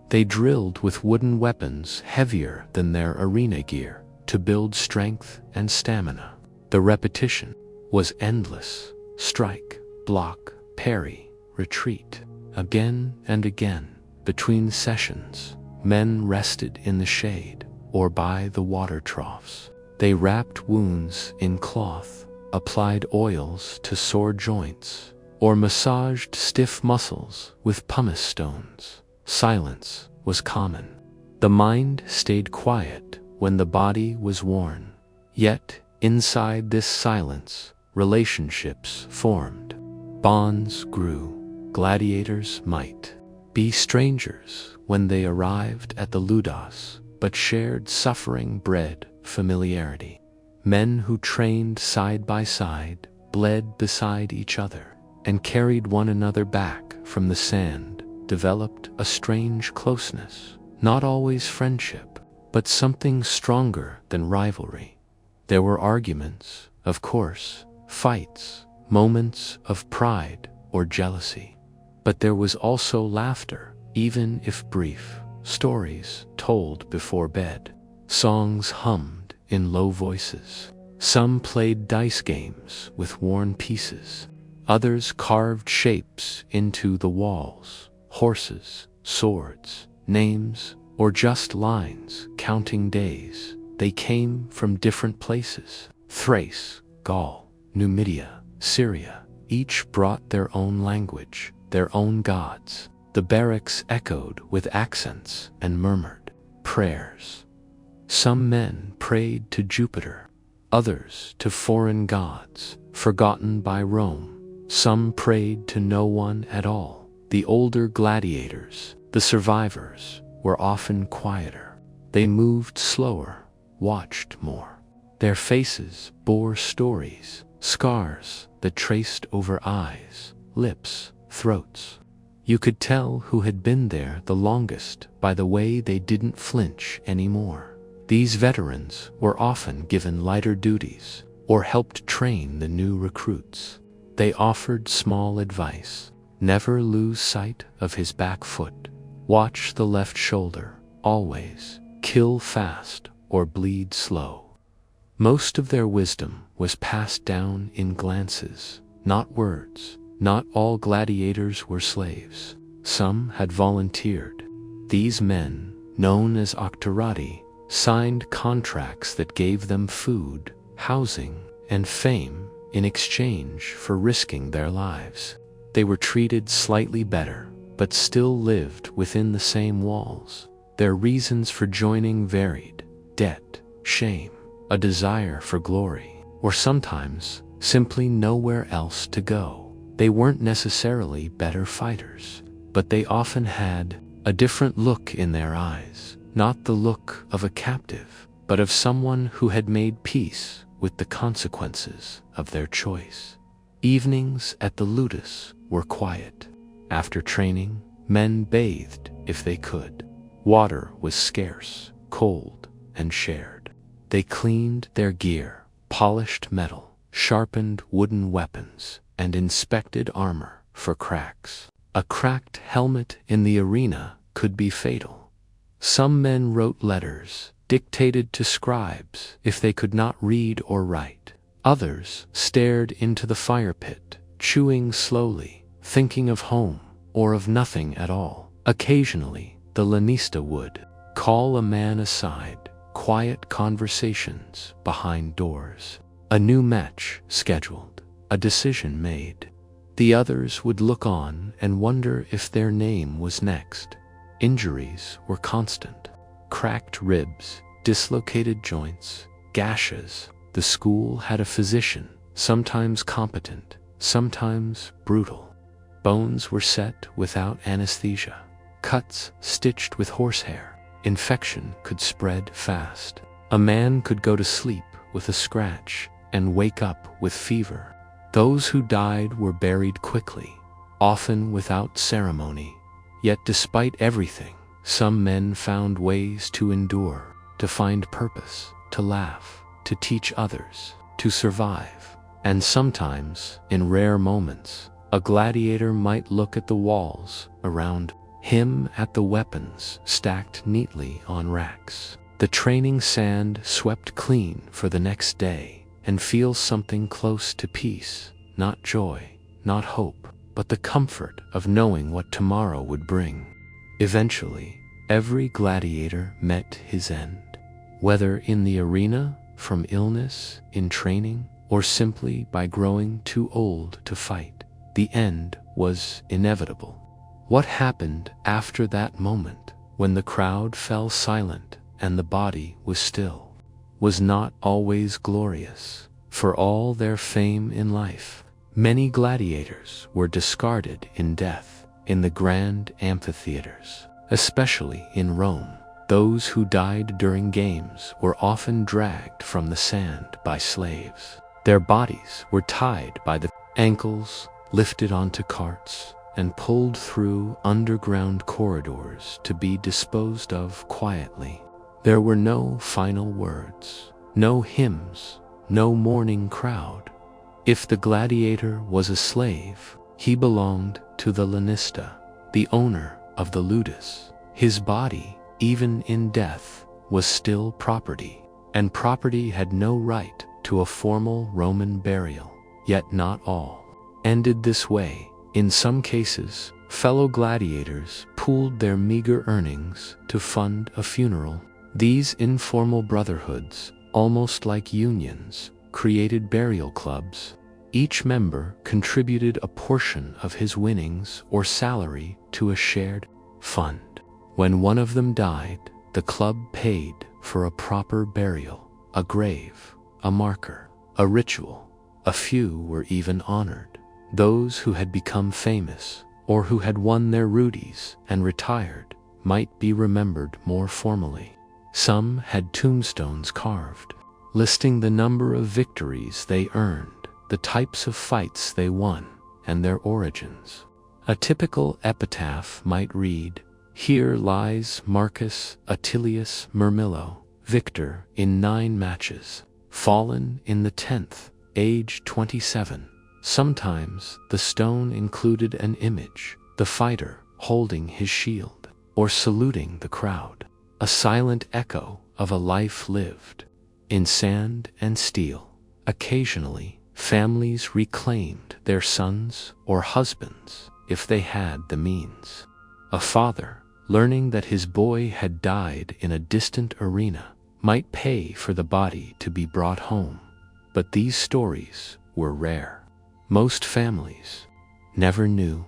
They drilled with wooden weapons heavier than their arena gear to build strength and stamina. The repetition was endless. Strike, block, parry, retreat. Again and again, between sessions, men rested in the shade or by the water troughs. They wrapped wounds in cloth, applied oils to sore joints, or massaged stiff muscles with pumice stones. Silence was common. The mind stayed quiet when the body was worn. Yet, inside this silence, relationships formed. Bonds grew. Gladiators might be strangers when they arrived at the Ludos, but shared suffering bred familiarity. Men who trained side by side, bled beside each other, and carried one another back from the sand, developed a strange closeness, not always friendship, but something stronger than rivalry. There were arguments, of course, fights, moments of pride or jealousy. But there was also laughter, even if brief, stories told before bed, songs hummed in low voices. Some played dice games with worn pieces. Others carved shapes into the walls, horses, swords, names, or just lines counting days. They came from different places: Thrace, Gaul, Numidia, Syria. Each brought their own language, their own gods. The barracks echoed with accents and murmured prayers. Some men prayed to Jupiter, others to foreign gods, forgotten by Rome. Some prayed to no one at all. The older gladiators, the survivors, were often quieter. They moved slower, watched more. Their faces bore stories, scars that traced over eyes, lips, throats. You could tell who had been there the longest by the way they didn't flinch anymore. These veterans were often given lighter duties or helped train the new recruits. They offered small advice: never lose sight of his back foot, watch the left shoulder, always, kill fast or bleed slow. Most of their wisdom was passed down in glances, not words. Not all gladiators were slaves. Some had volunteered. These men, known as octorati, signed contracts that gave them food, housing, and fame in exchange for risking their lives. They were treated slightly better, but still lived within the same walls. Their reasons for joining varied: debt, shame, a desire for glory, or sometimes simply nowhere else to go. They weren't necessarily better fighters, but they often had a different look in their eyes, not the look of a captive, but of someone who had made peace with the consequences of their choice. Evenings at the Ludus were quiet. After training, men bathed if they could. Water was scarce, cold, and shared. They cleaned their gear, polished metal, sharpened wooden weapons, and inspected armor for cracks. A cracked helmet in the arena could be fatal. Some men wrote letters, dictated to scribes if they could not read or write. Others stared into the fire pit, chewing slowly, thinking of home or of nothing at all. Occasionally, the lanista would call a man aside, quiet conversations behind doors. A new match scheduled, a decision made. The others would look on and wonder if their name was next. Injuries were constant. Cracked ribs, dislocated joints, gashes. The school had a physician, sometimes competent, sometimes brutal. Bones were set without anesthesia. Cuts stitched with horsehair. Infection could spread fast. A man could go to sleep with a scratch and wake up with fever. Those who died were buried quickly, often without ceremony. Yet despite everything, some men found ways to endure, to find purpose, to laugh, to teach others, to survive. And sometimes, in rare moments, a gladiator might look at the walls around him, at the weapons stacked neatly on racks, the training sand swept clean for the next day, and feel something close to peace, not joy, not hope, but the comfort of knowing what tomorrow would bring. Eventually, every gladiator met his end. Whether in the arena, from illness, in training, or simply by growing too old to fight, the end was inevitable. What happened after that moment, when the crowd fell silent and the body was still, was not always glorious. For all their fame in life, many gladiators were discarded in death in the grand amphitheaters, especially in Rome. Those who died during games were often dragged from the sand by slaves. Their bodies were tied by the ankles, lifted onto carts, and pulled through underground corridors to be disposed of quietly. There were no final words, no hymns, no mourning crowd. If the gladiator was a slave, he belonged to the lanista, the owner of the ludus. His body, even in death, was still property, and property had no right to a formal Roman burial. Yet not all ended this way. In some cases, fellow gladiators pooled their meager earnings to fund a funeral. These informal brotherhoods, almost like unions, created burial clubs. Each member contributed a portion of his winnings or salary to a shared fund. When one of them died, the club paid for a proper burial, a grave, a marker, a ritual. A few were even honored. Those who had become famous, or who had won their rudies and retired, might be remembered more formally. Some had tombstones carved, listing the number of victories they earned, the types of fights they won, and their origins. A typical epitaph might read, "Here lies Marcus Attilius Murmillo, victor in 9 matches, fallen in the 10th, age 27. Sometimes the stone included an image, the fighter holding his shield, or saluting the crowd, a silent echo of a life lived in sand and steel. Occasionally, families reclaimed their sons or husbands if they had the means. A father, learning that his boy had died in a distant arena, might pay for the body to be brought home. But these stories were rare. Most families never knew.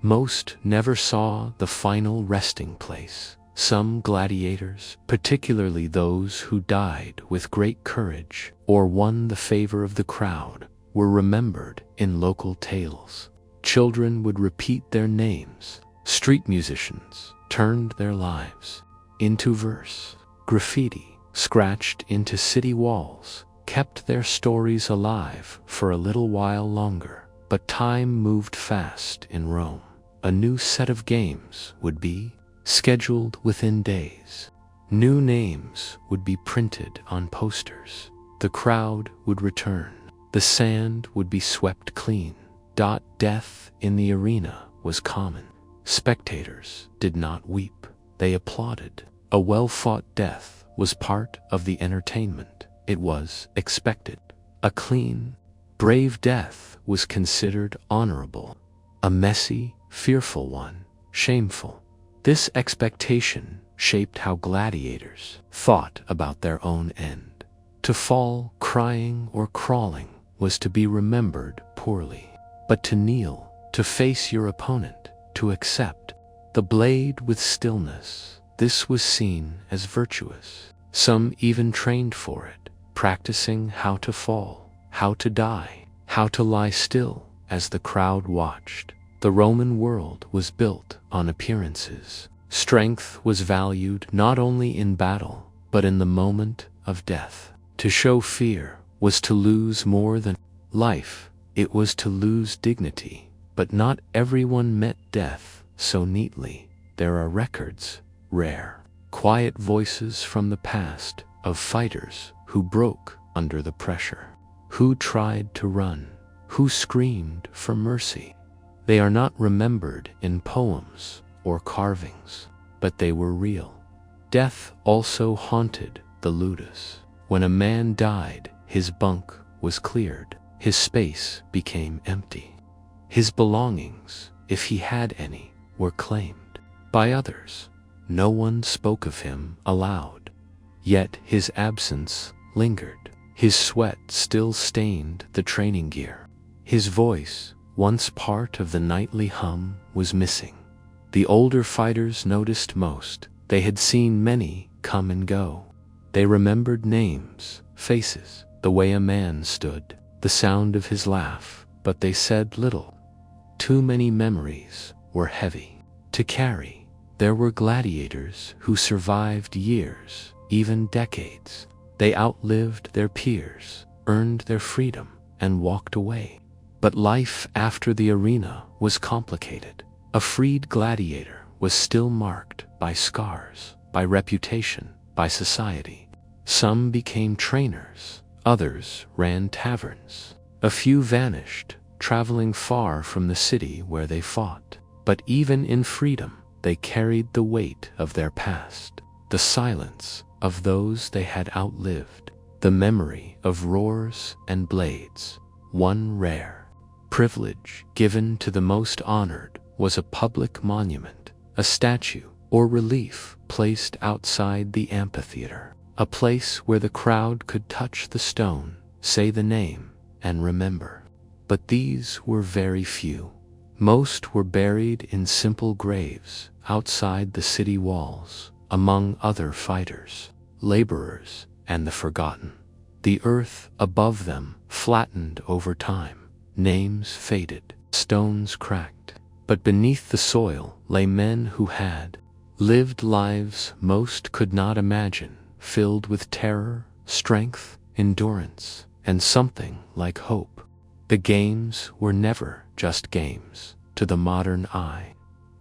Most never saw the final resting place. Some gladiators, particularly those who died with great courage or won the favor of the crowd, were remembered in local tales. Children would repeat their names. Street musicians turned their lives into verse. Graffiti, scratched into city walls, kept their stories alive for a little while longer. But time moved fast in Rome. A new set of games would be scheduled within days. New names would be printed on posters. The crowd would return. The sand would be swept clean. Death in the arena was common. Spectators did not weep. They applauded. A well-fought death was part of the entertainment. It was expected. A clean, brave death was considered honorable. A messy, fearful one, shameful. This expectation shaped how gladiators thought about their own end. To fall crying or crawling was to be remembered poorly. But to kneel, to face your opponent, to accept the blade with stillness, this was seen as virtuous. Some even trained for it, practicing how to fall, how to die, how to lie still as the crowd watched. The Roman world was built on appearances. Strength was valued not only in battle, but in the moment of death. To show fear was to lose more than life. It was to lose dignity. But not everyone met death so neatly. There are records, rare, quiet voices from the past of fighters who broke under the pressure, who tried to run, who screamed for mercy. They are not remembered in poems or carvings, but they were real. Death also haunted the ludus. When a man died, his bunk was cleared. His space became empty. His belongings, if he had any, were claimed by others. No one spoke of him aloud. Yet his absence lingered. His sweat still stained the training gear. His voice, once part of the nightly hum, was missing. The older fighters noticed most. They had seen many come and go. They remembered names, faces, the way a man stood, the sound of his laugh, but they said little. Too many memories were heavy to carry. There were gladiators who survived years, even decades. They outlived their peers, earned their freedom, and walked away. But life after the arena was complicated. A freed gladiator was still marked by scars, by reputation, by society. Some became trainers, others ran taverns. A few vanished, traveling far from the city where they fought. But even in freedom, they carried the weight of their past, the silence of those they had outlived, the memory of roars and blades. One rare privilege given to the most honored was a public monument, a statue or relief placed outside the amphitheater, a place where the crowd could touch the stone, say the name, and remember. But these were very few. Most were buried in simple graves outside the city walls, among other fighters, laborers, and the forgotten. The earth above them flattened over time. Names faded, stones cracked. But beneath the soil lay men who had lived lives most could not imagine, filled with terror, strength, endurance, and something like hope. The games were never just games to the modern eye.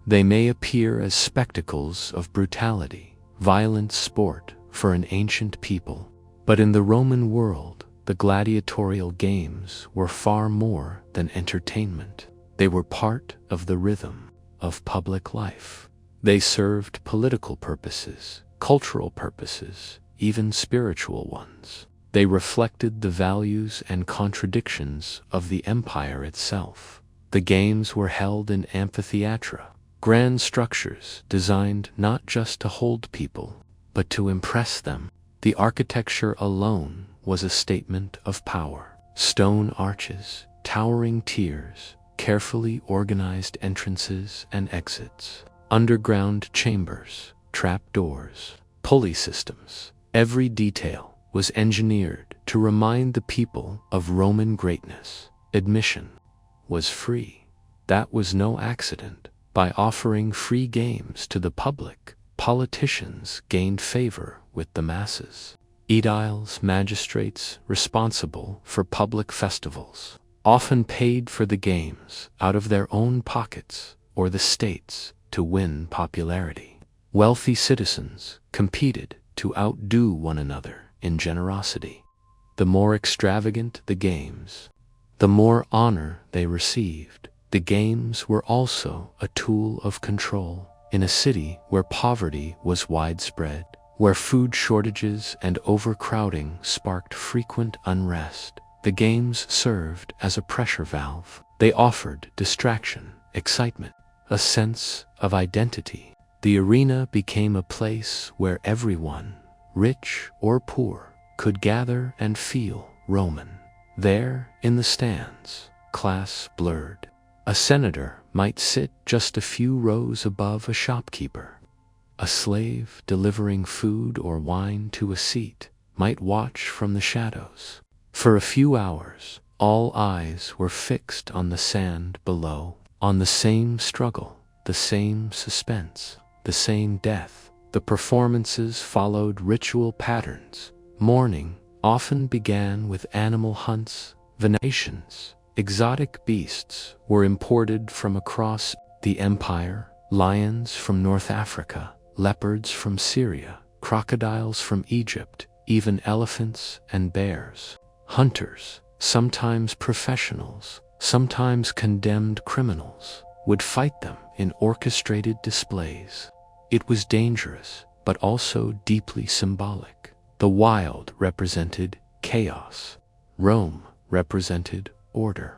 They may appear as spectacles of brutality, violent sport for an ancient people, but in the Roman world, the gladiatorial games were far more than entertainment. They were part of the rhythm of public life. They served political purposes, cultural purposes, even spiritual ones. They reflected the values and contradictions of the empire itself. The games were held in amphitheatra, grand structures designed not just to hold people, but to impress them. The architecture alone was a statement of power. Stone arches, towering tiers, carefully organized entrances and exits, underground chambers, trapdoors, pulley systems. Every detail was engineered to remind the people of Roman greatness. Admission was free. That was no accident. By offering free games to the public, politicians gained favor with the masses. Aediles, magistrates responsible for public festivals, often paid for the games out of their own pockets or the state's to win popularity. Wealthy citizens competed to outdo one another in generosity. The more extravagant the games, the more honor they received. The games were also a tool of control. In a city where poverty was widespread, where food shortages and overcrowding sparked frequent unrest, the games served as a pressure valve. They offered distraction, excitement, a sense of identity. The arena became a place where everyone, rich or poor, could gather and feel Roman. There, in the stands, class blurred. A senator might sit just a few rows above a shopkeeper. A slave delivering food or wine to a seat might watch from the shadows. For a few hours, all eyes were fixed on the sand below, on the same struggle, the same suspense, the same death. The performances followed ritual patterns. Morning often began with animal hunts, venations. Exotic beasts were imported from across the empire, lions from North Africa, leopards from Syria, crocodiles from Egypt, even elephants and bears. Hunters, sometimes professionals, sometimes condemned criminals, would fight them in orchestrated displays. It was dangerous, but also deeply symbolic. The wild represented chaos. Rome represented order.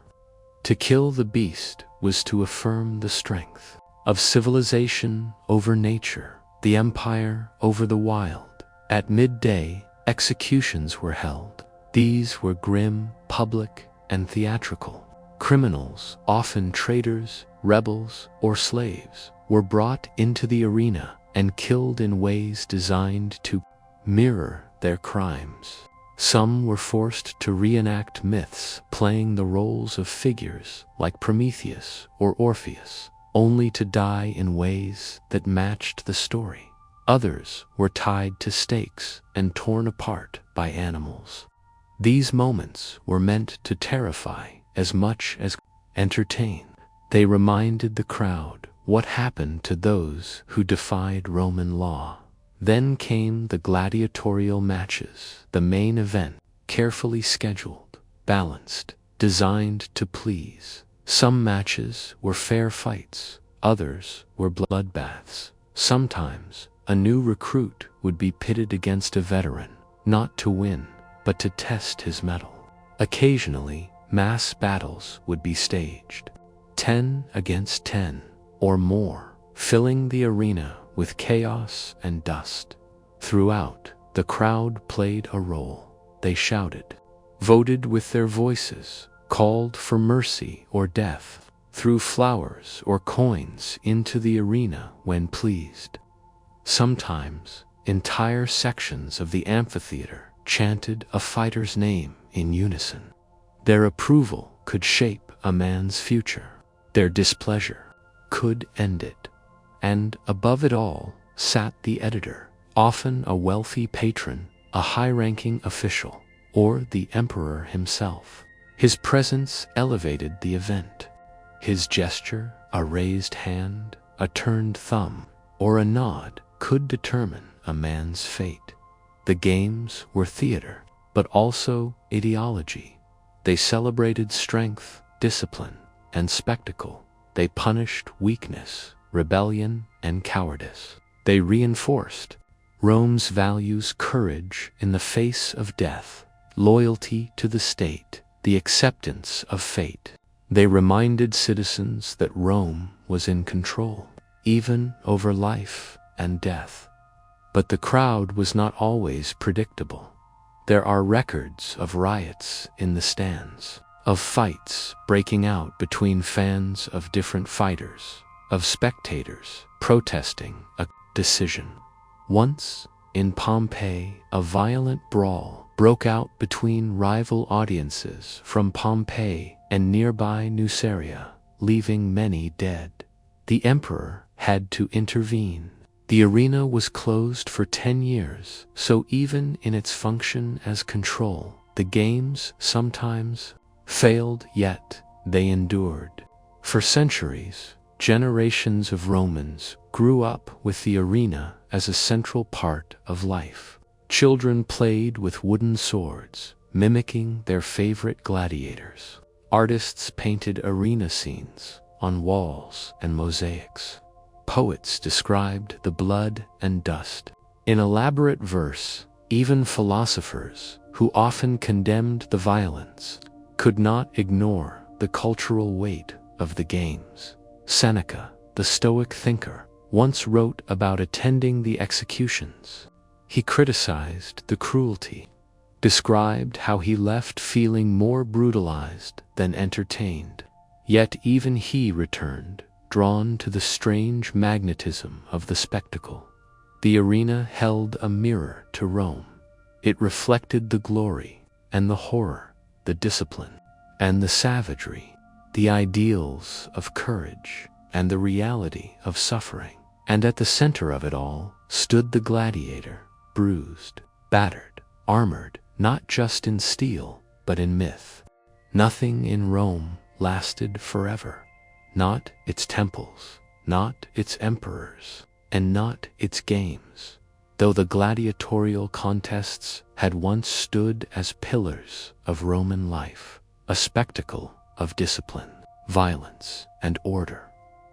To kill the beast was to affirm the strength of civilization over nature, the empire over the wild. At midday, executions were held. These were grim, public, and theatrical. Criminals, often traitors, rebels, or slaves, were brought into the arena and killed in ways designed to mirror their crimes. Some were forced to reenact myths, playing the roles of figures like Prometheus or Orpheus, only to die in ways that matched the story. Others were tied to stakes and torn apart by animals. These moments were meant to terrify as much as entertain. They reminded the crowd what happened to those who defied Roman law. Then came the gladiatorial matches, the main event, carefully scheduled, balanced, designed to please. Some matches were fair fights, others were bloodbaths. Sometimes a new recruit would be pitted against a veteran, not to win, but to test his mettle. Occasionally, mass battles would be staged, 10 against 10 or more, filling the arena with chaos and dust. Throughout, the crowd played a role. They shouted, voted with their voices, called for mercy or death, threw flowers or coins into the arena when pleased. Sometimes, entire sections of the amphitheater chanted a fighter's name in unison. Their approval could shape a man's future. Their displeasure could end it. And above it all sat the editor, often a wealthy patron, a high-ranking official, or the emperor himself. His presence elevated the event. His gesture, a raised hand, a turned thumb, or a nod, could determine a man's fate. The games were theater, but also ideology. They celebrated strength, discipline, and spectacle. They punished weakness, rebellion, and cowardice. They reinforced Rome's values: courage in the face of death, loyalty to the state, the acceptance of fate. They reminded citizens that Rome was in control, even over life and death. But the crowd was not always predictable. There are records of riots in the stands, of fights breaking out between fans of different fighters, of spectators protesting a decision. Once, in Pompeii, a violent brawl broke out between rival audiences from Pompeii and nearby Nuceria, leaving many dead. The emperor had to intervene. The arena was closed for 10 years, so even in its function as control, the games sometimes failed, yet they endured. For centuries, generations of Romans grew up with the arena as a central part of life. Children played with wooden swords, mimicking their favorite gladiators. Artists painted arena scenes on walls and mosaics. Poets described the blood and dust in elaborate verse. Even philosophers, who often condemned the violence, could not ignore the cultural weight of the games. Seneca, the Stoic thinker, once wrote about attending the executions. He criticized the cruelty, described how he left feeling more brutalized than entertained. Yet even he returned, drawn to the strange magnetism of the spectacle. The arena held a mirror to Rome. It reflected the glory and the horror, the discipline and the savagery, the ideals of courage and the reality of suffering. And at the center of it all stood the gladiator, bruised, battered, armored, not just in steel, but in myth. Nothing in Rome lasted forever. Not its temples, not its emperors, and not its games. Though the gladiatorial contests had once stood as pillars of Roman life, a spectacle of discipline, violence, and order,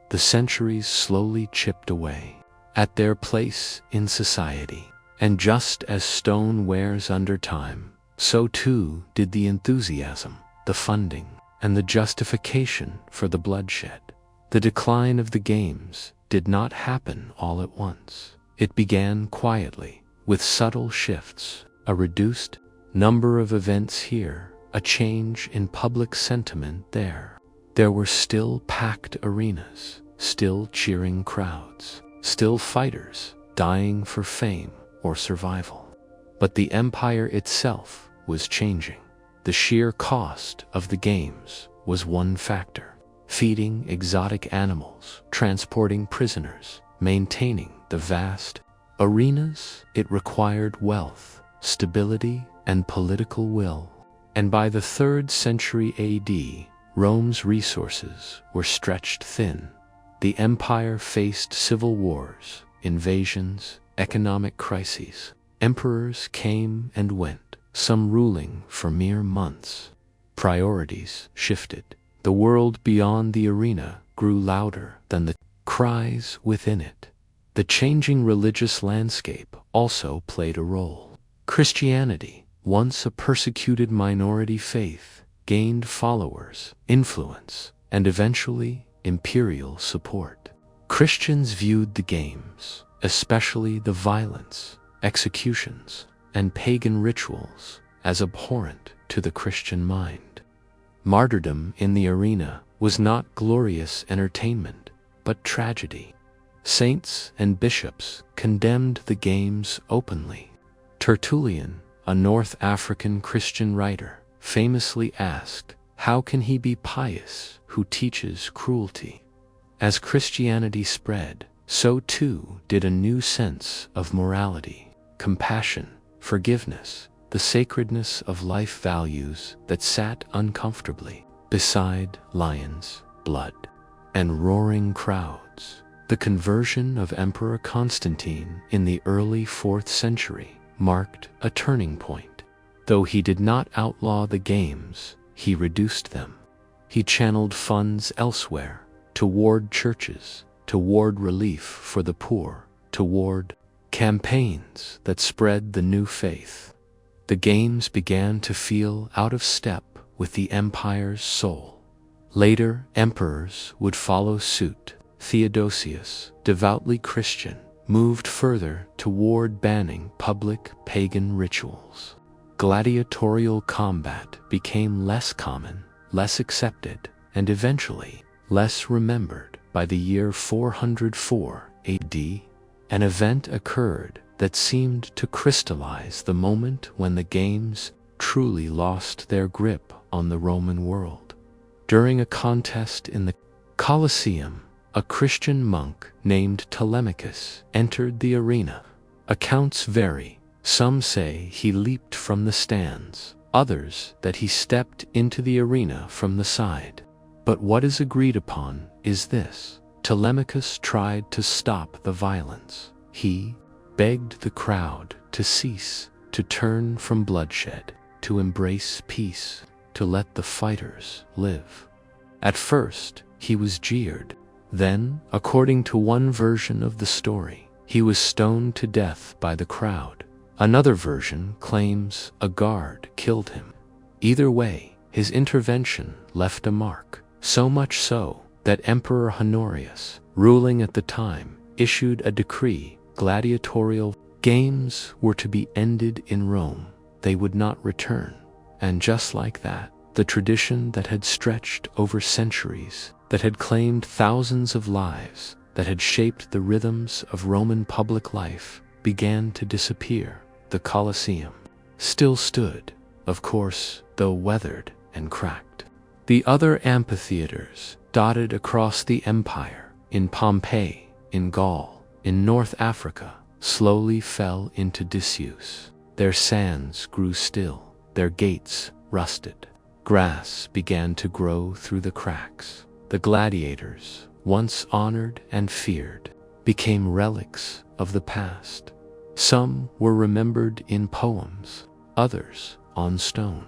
the centuries slowly chipped away at their place in society. And just as stone wears under time, so too did the enthusiasm, the funding, and the justification for the bloodshed. The decline of the games did not happen all at once. It began quietly, with subtle shifts, a reduced number of events here, a change in public sentiment there. There were still packed arenas, still cheering crowds, still fighters dying for fame or survival. But the empire itself was changing. The sheer cost of the games was one factor. Feeding exotic animals, transporting prisoners, maintaining the vast arenas, it required wealth, stability, and political will. And by the 3rd century AD, Rome's resources were stretched thin. The empire faced civil wars, invasions, economic crises. Emperors came and went, some ruling for mere months. Priorities shifted. The world beyond the arena grew louder than the cries within it. The changing religious landscape also played a role. Christianity, once a persecuted minority faith, gained followers, influence, and eventually imperial support. Christians viewed the games, especially the violence, executions, and pagan rituals, as abhorrent to the Christian mind. Martyrdom in the arena was not glorious entertainment, but tragedy. Saints and bishops condemned the games openly. Tertullian, a North African Christian writer, famously asked, "How can he be pious who teaches cruelty?" As Christianity spread, so too did a new sense of morality, compassion, forgiveness, the sacredness of life values that sat uncomfortably beside lions, blood, and roaring crowds. The conversion of Emperor Constantine in the early 4th century marked a turning point. Though he did not outlaw the games, he reduced them. He channeled funds elsewhere, toward churches, toward relief for the poor, toward campaigns that spread the new faith. The games began to feel out of step with the empire's soul. Later emperors would follow suit. Theodosius, devoutly Christian, moved further toward banning public pagan rituals. Gladiatorial combat became less common, less accepted, and eventually less remembered. By the year 404 AD, an event occurred that seemed to crystallize the moment when the games truly lost their grip on the Roman world. During a contest in the Colosseum, a Christian monk named Telemachus entered the arena. Accounts vary. Some say he leaped from the stands, others that he stepped into the arena from the side. But what is agreed upon is this: Telemachus tried to stop the violence. He begged the crowd to cease, to turn from bloodshed, to embrace peace, to let the fighters live. At first, he was jeered. Then, according to one version of the story, he was stoned to death by the crowd. Another version claims a guard killed him. Either way, his intervention left a mark. So much so that Emperor Honorius, ruling at the time, issued a decree: gladiatorial games were to be ended in Rome. They would not return. And just like that, the tradition that had stretched over centuries, that had claimed thousands of lives, that had shaped the rhythms of Roman public life, began to disappear. The Colosseum still stood, of course, though weathered and cracked. The other amphitheaters dotted across the empire, in Pompeii, in Gaul, in North Africa, slowly fell into disuse. Their sands grew still, their gates rusted. Grass began to grow through the cracks. The gladiators, once honored and feared, became relics of the past. Some were remembered in poems, others on stone.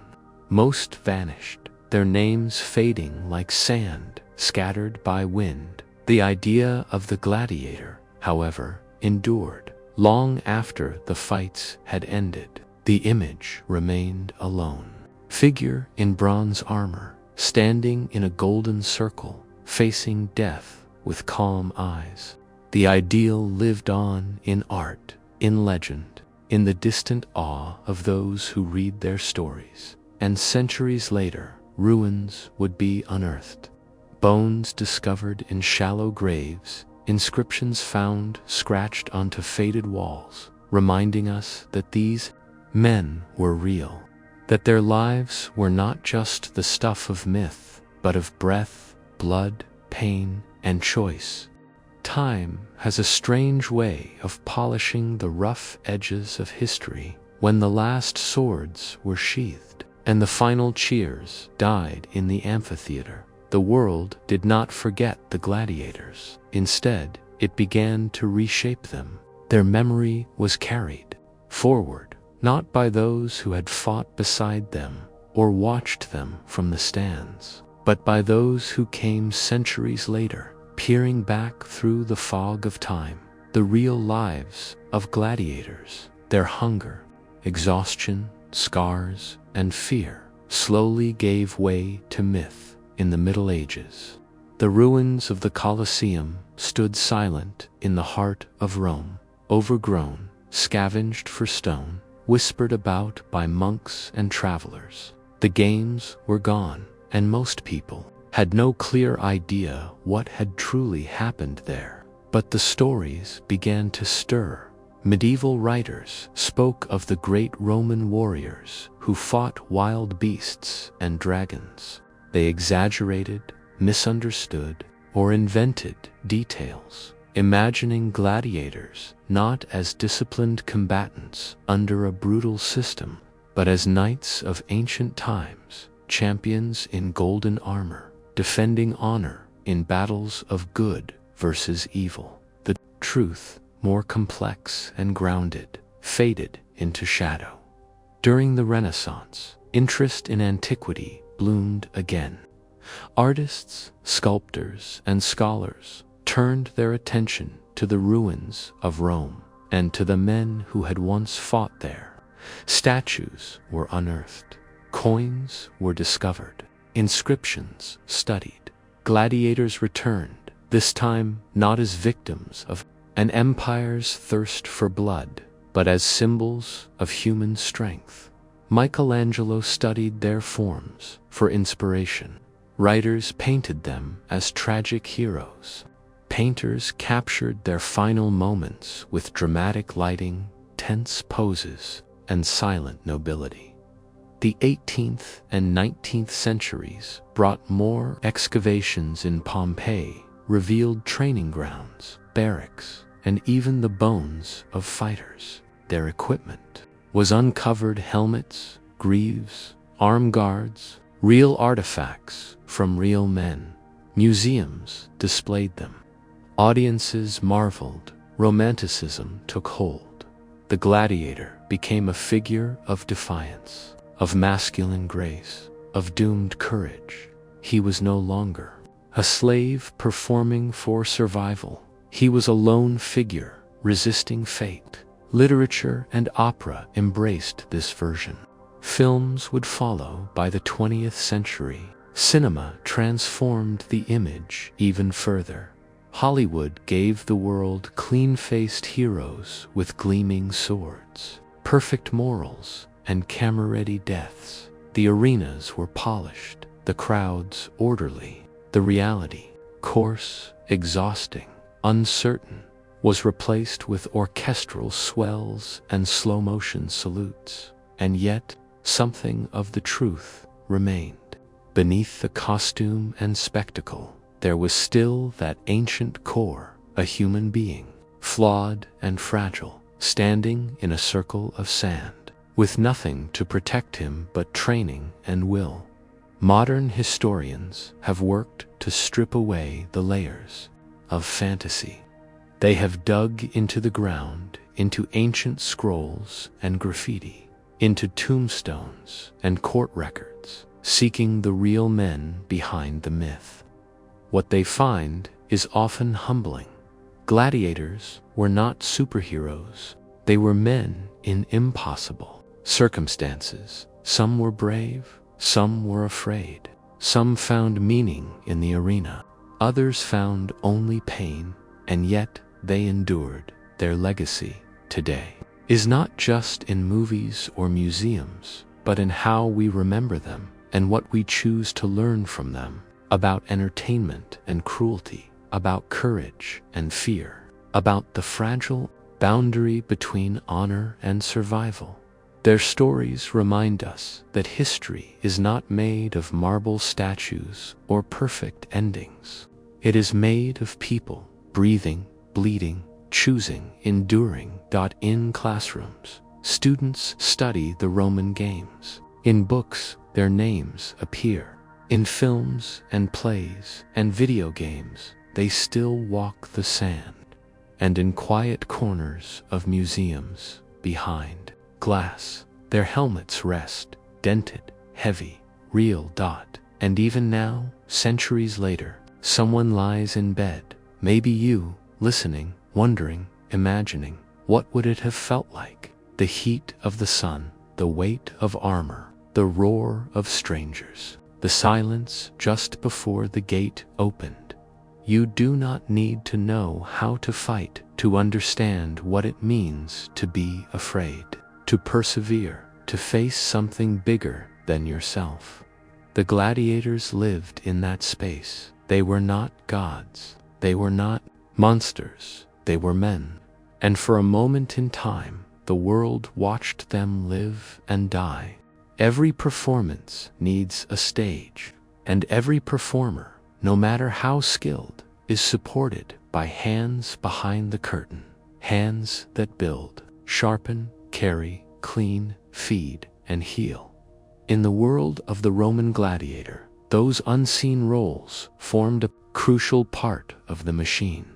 Most vanished, their names fading like sand scattered by wind. The idea of the gladiator, however, endured. Long after the fights had ended, the image remained alone. Figure in bronze armor, standing in a golden circle, facing death with calm eyes. The ideal lived on in art, in legend, in the distant awe of those who read their stories. And centuries later, ruins would be unearthed. Bones discovered in shallow graves, inscriptions found scratched onto faded walls, reminding us that these men were real, that their lives were not just the stuff of myth, but of breath, blood, pain, and choice. Time has a strange way of polishing the rough edges of history. When the last swords were sheathed, and the final cheers died in the amphitheater, the world did not forget the gladiators. Instead, it began to reshape them. Their memory was carried forward, not by those who had fought beside them or watched them from the stands, but by those who came centuries later, peering back through the fog of time. The real lives of gladiators, their hunger, exhaustion, scars, and fear, slowly gave way to myth in the Middle Ages. The ruins of the Colosseum stood silent in the heart of Rome, overgrown, scavenged for stone, whispered about by monks and travelers. The games were gone, and most people had no clear idea what had truly happened there. But the stories began to stir. Medieval writers spoke of the great Roman warriors who fought wild beasts and dragons. They exaggerated, misunderstood, or invented details, imagining gladiators not as disciplined combatants under a brutal system, but as knights of ancient times, champions in golden armor, defending honor in battles of good versus evil. The truth, more complex and grounded, faded into shadow. During the Renaissance, interest in antiquity bloomed again. Artists, sculptors, and scholars turned their attention to the ruins of Rome and to the men who had once fought there. Statues were unearthed, coins were discovered, inscriptions studied. Gladiators returned, this time not as victims of an empire's thirst for blood, but as symbols of human strength. Michelangelo studied their forms for inspiration. Writers painted them as tragic heroes. Painters captured their final moments with dramatic lighting, tense poses, and silent nobility. The 18th and 19th centuries brought more excavations in Pompeii, revealed training grounds, barracks, and even the bones of fighters. Their equipment was uncovered: helmets, greaves, arm guards, real artifacts from real men. Museums displayed them. Audiences marveled. Romanticism took hold. The gladiator became a figure of defiance, of masculine grace, of doomed courage. He was no longer a slave performing for survival. He was a lone figure resisting fate. Literature and opera embraced this version. Films would follow. By the 20th century, cinema transformed the image even further. Hollywood gave the world clean-faced heroes with gleaming swords, perfect morals, and camera-ready deaths. The arenas were polished, the crowds orderly. The reality, coarse, exhausting, uncertain, was replaced with orchestral swells and slow-motion salutes. And yet, something of the truth remained. Beneath the costume and spectacle, there was still that ancient core, a human being, flawed and fragile, standing in a circle of sand, with nothing to protect him but training and will. Modern historians have worked to strip away the layers of fantasy. They have dug into the ground, into ancient scrolls and graffiti, into tombstones and court records, seeking the real men behind the myth. What they find is often humbling. Gladiators were not superheroes. They were men in impossible circumstances. Some were brave, some were afraid. Some found meaning in the arena. Others found only pain, and yet they endured. Their legacy today is not just in movies or museums, but in how we remember them and what we choose to learn from them, about entertainment and cruelty, about courage and fear, about the fragile boundary between honor and survival. Their stories remind us that history is not made of marble statues or perfect endings. It is made of people breathing, bleeding, choosing, enduring. In classrooms, students study the Roman games. In books, their names appear. In films and plays and video games, they still walk the sand. And in quiet corners of museums, behind glass, their helmets rest, dented, heavy, real. And even now, centuries later, someone lies in bed, maybe you, listening, wondering, imagining, what would it have felt like? The heat of the sun, the weight of armor, the roar of strangers, the silence just before the gate opened. You do not need to know how to fight to understand what it means to be afraid, to persevere, to face something bigger than yourself. The gladiators lived in that space. They were not gods. They were not monsters. They were men. And for a moment in time, the world watched them live and die. Every performance needs a stage, and every performer, no matter how skilled, is supported by hands behind the curtain. Hands that build, sharpen, carry, clean, feed, and heal. In the world of the Roman gladiator, those unseen roles formed a crucial part of the machine.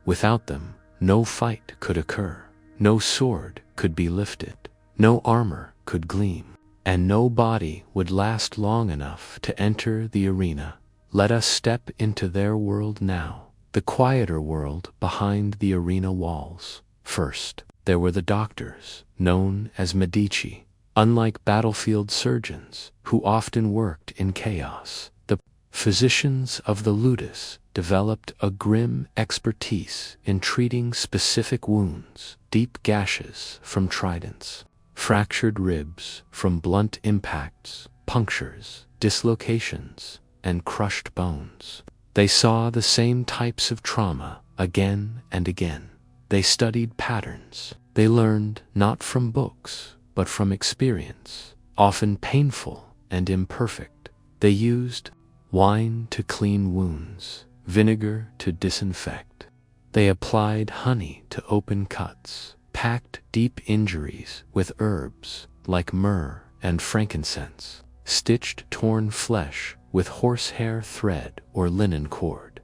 Without them, no fight could occur, no sword could be lifted, no armor could gleam, and no body would last long enough to enter the arena. Let us step into their world now, the quieter world behind the arena walls. First, there were the doctors, known as Medici. Unlike battlefield surgeons, who often worked in chaos, the physicians of the ludus developed a grim expertise in treating specific wounds, deep gashes from tridents, fractured ribs from blunt impacts, punctures, dislocations, and crushed bones. They saw the same types of trauma again and again. They studied patterns. They learned not from books, but from experience, often painful and imperfect. They used wine to clean wounds, vinegar to disinfect. They applied honey to open cuts, packed deep injuries with herbs like myrrh and frankincense, stitched torn flesh with horsehair thread or linen cord.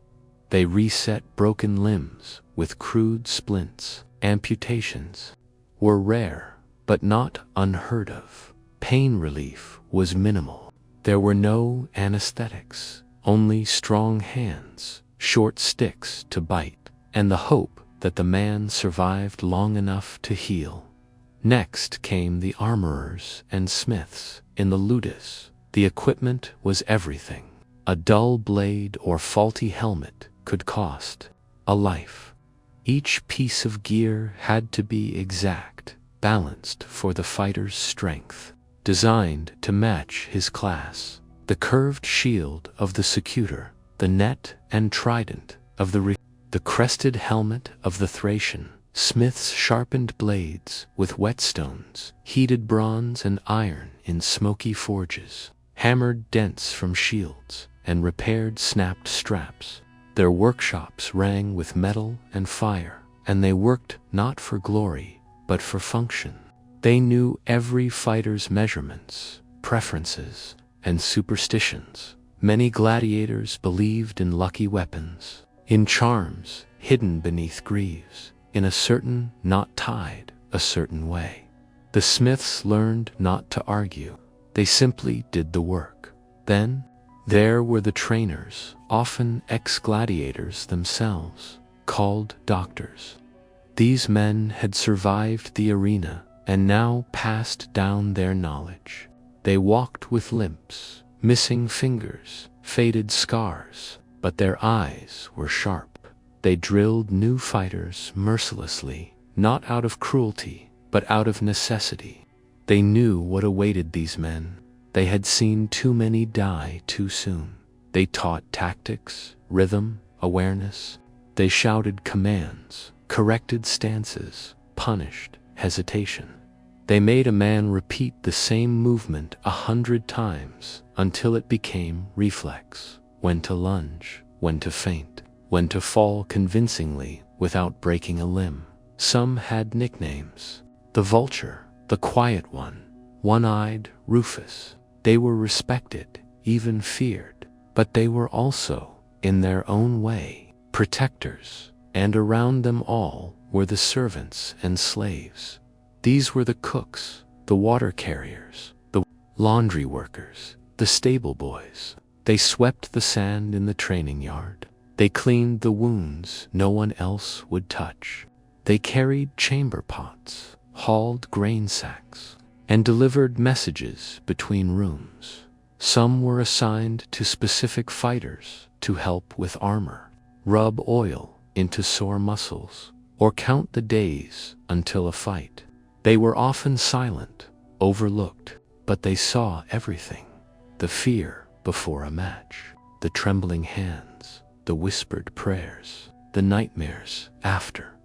They reset broken limbs with crude splints. Amputations were rare, but not unheard of. Pain relief was minimal. There were no anesthetics, only strong hands, short sticks to bite, and the hope that the man survived long enough to heal. Next came the armorers and smiths. In the ludus, the equipment was everything. A dull blade or faulty helmet could cost a life. Each piece of gear had to be exact, balanced for the fighter's strength, designed to match his class. The curved shield of the secutor, the net and trident of the crested helmet of the Thracian, smiths sharpened blades with whetstones, heated bronze and iron in smoky forges, hammered dents from shields, and repaired snapped straps. Their workshops rang with metal and fire, and they worked not for glory, but for function. They knew every fighter's measurements, preferences, and superstitions. Many gladiators believed in lucky weapons, in charms hidden beneath greaves, in a certain knot tied a certain way. The smiths learned not to argue. They simply did the work. Then, there were the trainers, often ex-gladiators themselves, called doctors. These men had survived the arena and now passed down their knowledge. They walked with limps, missing fingers, faded scars, but their eyes were sharp. They drilled new fighters mercilessly, not out of cruelty, but out of necessity. They knew what awaited these men. They had seen too many die too soon. They taught tactics, rhythm, awareness. They shouted commands, corrected stances, punished hesitation. They made a man repeat the same movement 100 times until it became reflex. When to lunge, when to feint, when to fall convincingly without breaking a limb. Some had nicknames. The Vulture, the Quiet One, One-Eyed Rufus. They were respected, even feared, but they were also, in their own way, protectors, and around them all were the servants and slaves. These were the cooks, the water carriers, the laundry workers, the stable boys. They swept the sand in the training yard. They cleaned the wounds no one else would touch. They carried chamber pots, hauled grain sacks, and delivered messages between rooms. Some were assigned to specific fighters to help with armor, rub oil into sore muscles, or count the days until a fight. They were often silent, overlooked, but they saw everything. The fear before a match, the trembling hands, the whispered prayers, the nightmares after.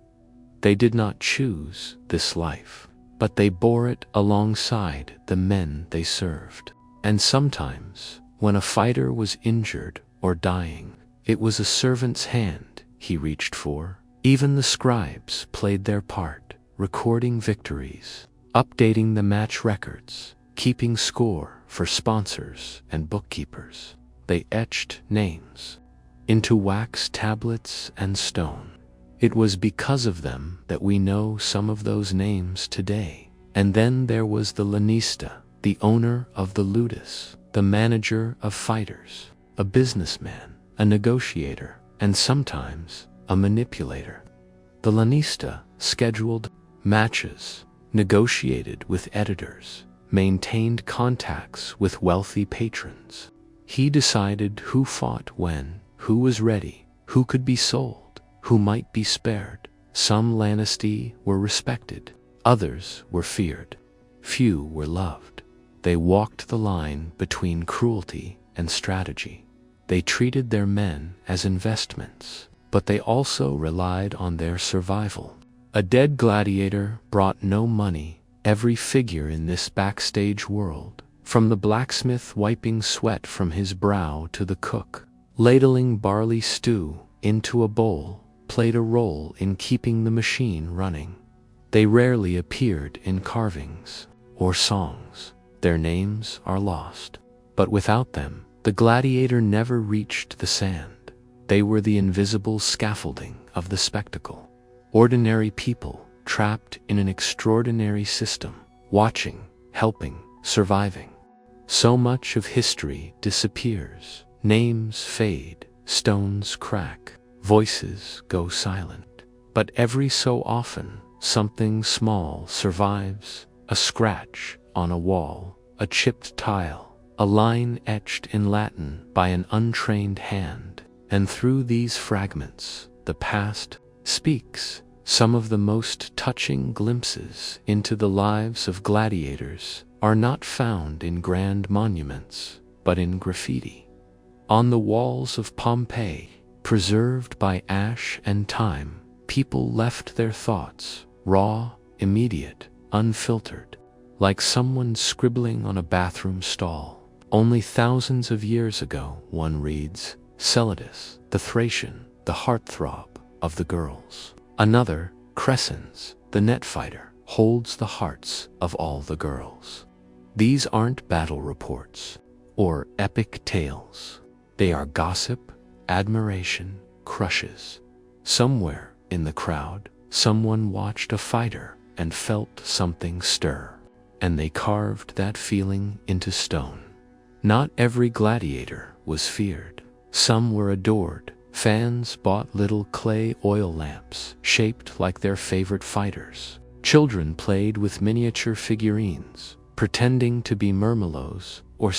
They did not choose this life, but they bore it alongside the men they served. And sometimes, when a fighter was injured or dying, it was a servant's hand he reached for. Even the scribes played their part, recording victories, updating the match records, keeping score for sponsors and bookkeepers. They etched names into wax tablets and stone. It was because of them that we know some of those names today. And then there was the lanista, the owner of the ludus, the manager of fighters, a businessman, a negotiator, and sometimes a manipulator. The lanista scheduled matches, negotiated with editors, maintained contacts with wealthy patrons. He decided who fought when, who was ready, who could be sold, who might be spared. Some lanistae were respected, others were feared. few were loved. They walked the line between cruelty and strategy. They treated their men as investments, but they also relied on their survival. A dead gladiator brought no money. Every figure in this backstage world, from the blacksmith wiping sweat from his brow to the cook ladling barley stew into a bowl, played a role in keeping the machine running. They rarely appeared in carvings or songs. Their names are lost. But without them, the gladiator never reached the sand. They were the invisible scaffolding of the spectacle. Ordinary people trapped in an extraordinary system, watching, helping, surviving. So much of history disappears. Names fade, stones crack, voices go silent. But every so often, something small survives. A scratch on a wall, a chipped tile, a line etched in Latin by an untrained hand. And through these fragments, the past speaks. Some of the most touching glimpses into the lives of gladiators are not found in grand monuments, but in graffiti. On the walls of Pompeii, preserved by ash and time, people left their thoughts, raw, immediate, unfiltered, like someone scribbling on a bathroom stall. Only thousands of years ago, one reads, Celadus, the Thracian, the heartthrob of the girls. Another, Crescens, the net fighter, holds the hearts of all the girls. These aren't battle reports or epic tales. They are gossip, admiration, crushes. Somewhere in the crowd, someone watched a fighter and felt something stir, and they carved that feeling into stone. Not every gladiator was feared. Some were adored. Fans bought little clay oil lamps shaped like their favorite fighters. Children played with miniature figurines, pretending to be murmelos or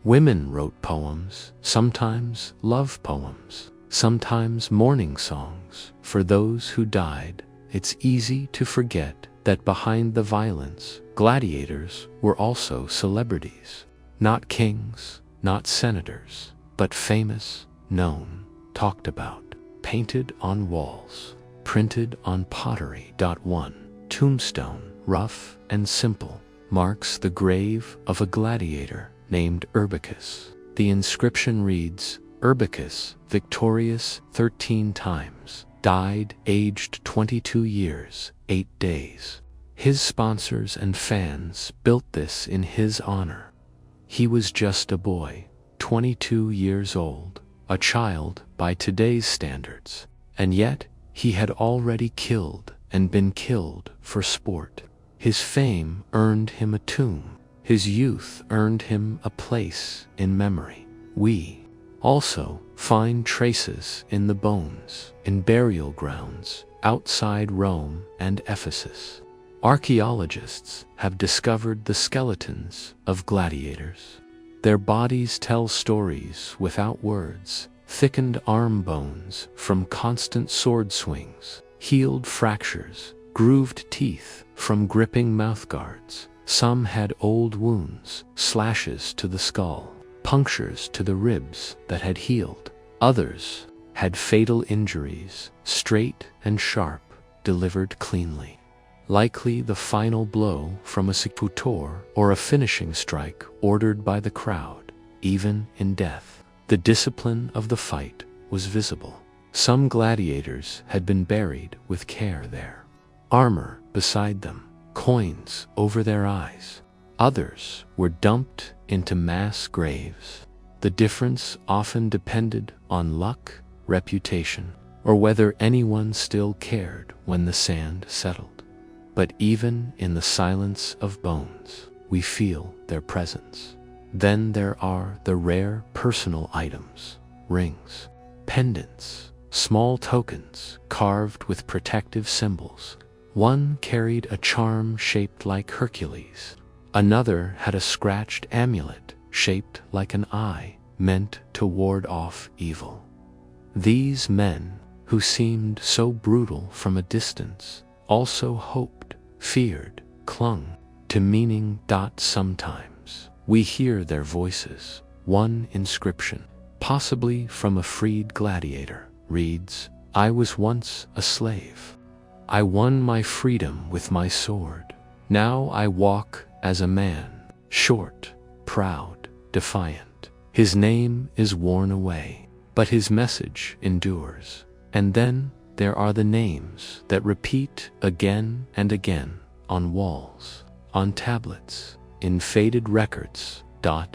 Women wrote poems, sometimes love poems, sometimes mourning songs for those who died. It's easy to forget that behind the violence, gladiators were also celebrities. Not kings, not senators, but famous, known, talked about, painted on walls, printed on pottery. One tombstone, rough and simple, marks the grave of a gladiator named Urbicus. The inscription reads, Urbicus, victorious 13 times, died aged 22 years, 8 days. His sponsors and fans built this in his honor. He was just a boy, 22 years old, a child by today's standards, and yet he had already killed and been killed for sport. His fame earned him a tomb. His youth earned him a place in memory. We also find traces in the bones, in burial grounds outside Rome and Ephesus. Archaeologists have discovered the skeletons of gladiators. Their bodies tell stories without words, thickened arm bones from constant sword swings, healed fractures, grooved teeth from gripping mouthguards. Some had old wounds, slashes to the skull, punctures to the ribs that had healed. Others had fatal injuries, straight and sharp, delivered cleanly. Likely the final blow from a secutor or a finishing strike ordered by the crowd. Even in death, the discipline of the fight was visible. Some gladiators had been buried with care there. Armor beside them, coins over their eyes. Others were dumped into mass graves. The difference often depended on luck, reputation, or whether anyone still cared when the sand settled. But even in the silence of bones, we feel their presence. Then there are the rare personal items, rings, pendants, small tokens carved with protective symbols. One carried a charm shaped like Hercules. Another had a scratched amulet shaped like an eye, meant to ward off evil. These men, who seemed so brutal from a distance, also hoped, feared, clung. to meaning. Sometimes we hear their voices. One inscription, possibly from a freed gladiator, reads, "I was once a slave. I won my freedom with my sword. Now I walk as a man, short, proud, defiant. His name is worn away, but his message endures." And then there are the names that repeat again and again on walls, on tablets, in faded records. Flamma,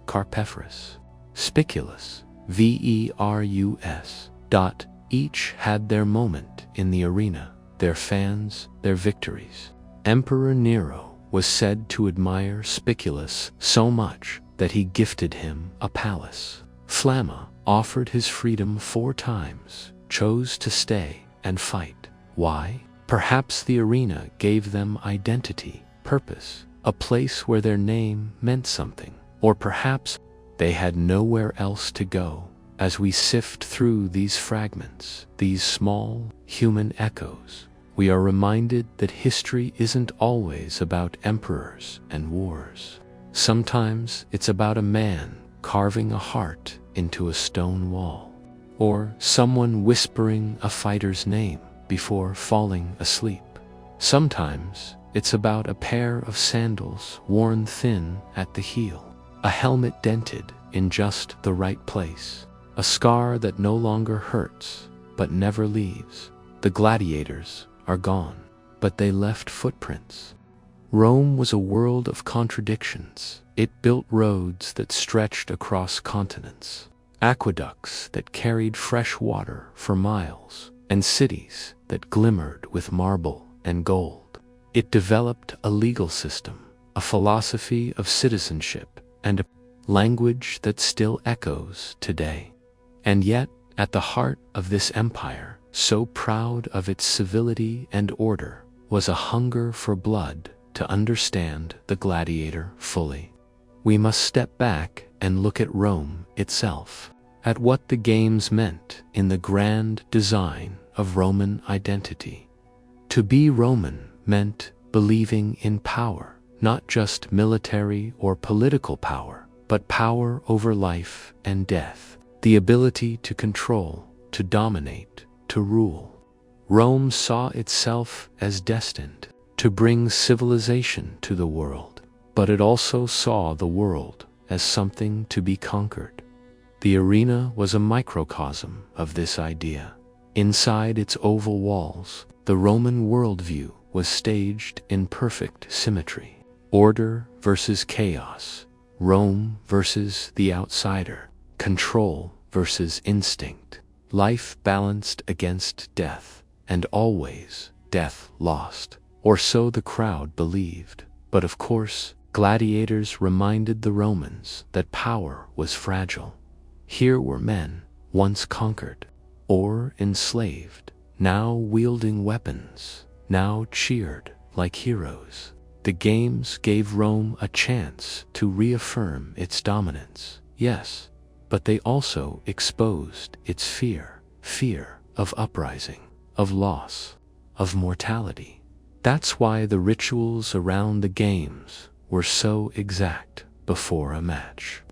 Carpephorus, Spiculus, Verus. Each had their moment in the arena, their fans, their victories. Emperor Nero was said to admire Spiculus so much that he gifted him a palace. Flamma offered his freedom 4 times, chose to stay and fight. Why? Perhaps the arena gave them identity, purpose, a place where their name meant something. Or perhaps they had nowhere else to go. As we sift through these fragments, these small human echoes, we are reminded that history isn't always about emperors and wars. Sometimes it's about a man carving a heart into a stone wall, or someone whispering a fighter's name before falling asleep. Sometimes it's about a pair of sandals worn thin at the heel, a helmet dented in just the right place, a scar that no longer hurts but never leaves. The gladiators are gone, but they left footprints. Rome was a world of contradictions. It built roads that stretched across continents, aqueducts that carried fresh water for miles, and cities that glimmered with marble and gold. It developed a legal system, a philosophy of citizenship, and a language that still echoes today. And yet, at the heart of this empire, so proud of its civility and order, was a hunger for blood to understand the gladiator fully. We must step back and look at Rome itself, at what the games meant in the grand design of Roman identity. To be Roman meant believing in power, not just military or political power, but power over life and death, the ability to control, to dominate, to rule. Rome saw itself as destined to bring civilization to the world, but it also saw the world as something to be conquered. The arena was a microcosm of this idea. Inside its oval walls, the Roman worldview was staged in perfect symmetry. Order versus chaos, Rome versus the outsider, control versus instinct, life balanced against death, and always death lost, or so the crowd believed. But of course, gladiators reminded the Romans that power was fragile. Here were men, once conquered or enslaved, now wielding weapons, now cheered like heroes. The games gave Rome a chance to reaffirm its dominance, yes, but they also exposed its fear of uprising, of loss, of mortality. That's why the rituals around the games were so exact before a match.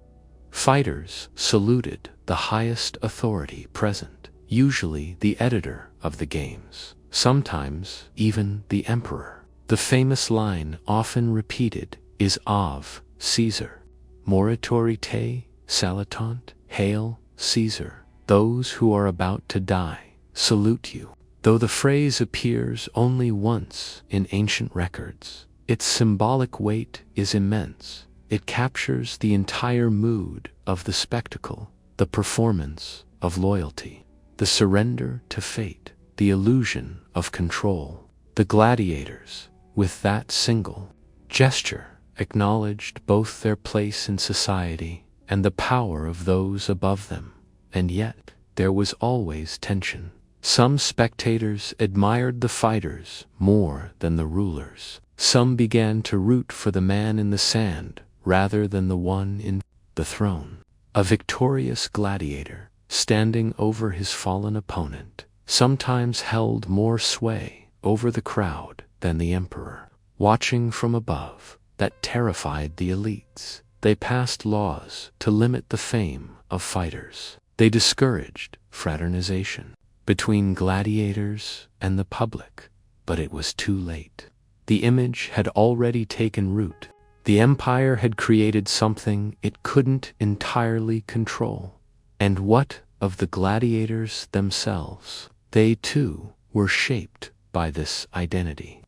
Fighters saluted the highest authority present, usually the editor of the games, sometimes even the emperor. The famous line often repeated is "Av, Caesar, morituri te salutant, Hail, Caesar, those who are about to die salute you." Though the phrase appears only once in ancient records, its symbolic weight is immense. It captures the entire mood of the spectacle, the performance of loyalty, the surrender to fate, the illusion of control. The gladiators, with that single gesture, acknowledged both their place in society and the power of those above them. And yet, there was always tension. Some spectators admired the fighters more than the rulers. Some began to root for the man in the sand rather than the one in the throne. A victorious gladiator, standing over his fallen opponent, sometimes held more sway over the crowd than the emperor, watching from above, that terrified the elites. They passed laws to limit the fame of fighters. They discouraged fraternization between gladiators and the public, but it was too late. The image had already taken root. The empire had created something it couldn't entirely control. And what of the gladiators themselves? They too were shaped by this identity.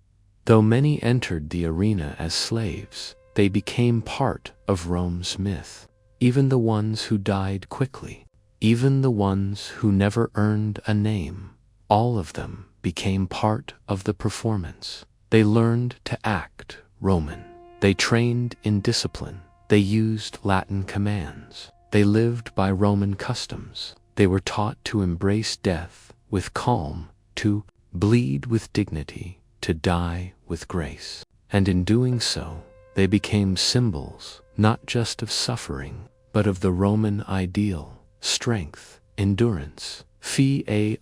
Though many entered the arena as slaves, they became part of Rome's myth. Even the ones who died quickly, even the ones who never earned a name, all of them became part of the performance. They learned to act Roman. They trained in discipline. They used Latin commands. They lived by Roman customs. They were taught to embrace death with calm, to bleed with dignity, to die with grace. And in doing so, they became symbols not just of suffering, but of the Roman ideal: strength, endurance, fearless.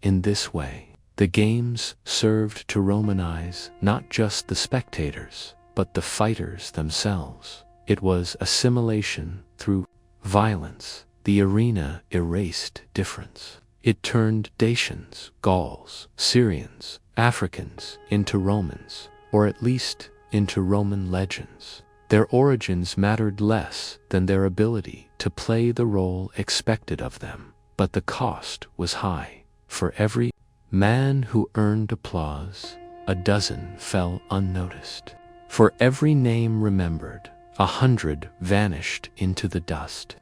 In this way, the games served to Romanize not just the spectators, but the fighters themselves. It was assimilation through violence. The arena erased difference. It turned Dacians, Gauls, Syrians, Africans into Romans, or at least into Roman legends. Their origins mattered less than their ability to play the role expected of them, but the cost was high. For every man who earned applause, a dozen fell unnoticed. For every name remembered, 100 vanished into the dust.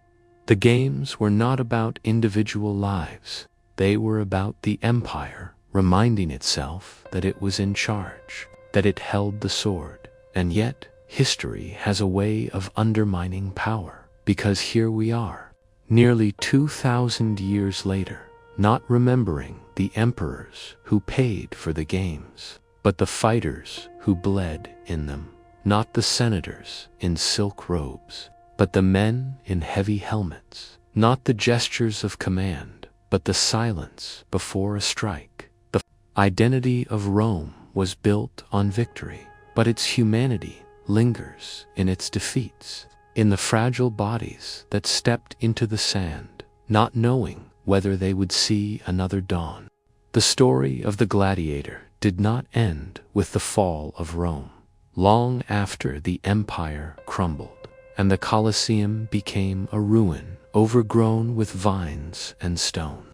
The games were not about individual lives. They were about the empire reminding itself that it was in charge, that it held the sword. And yet, history has a way of undermining power, because here we are, nearly 2,000 years later, not remembering the emperors who paid for the games, but the fighters who bled in them. Not the senators in silk robes, but the men in heavy helmets. Not the gestures of command, but the silence before a strike. The identity of Rome was built on victory, but its humanity lingers in its defeats, in the fragile bodies that stepped into the sand, not knowing whether they would see another dawn. The story of the gladiator did not end with the fall of Rome. Long after the empire crumbled, and the Colosseum became a ruin overgrown with vines and stone,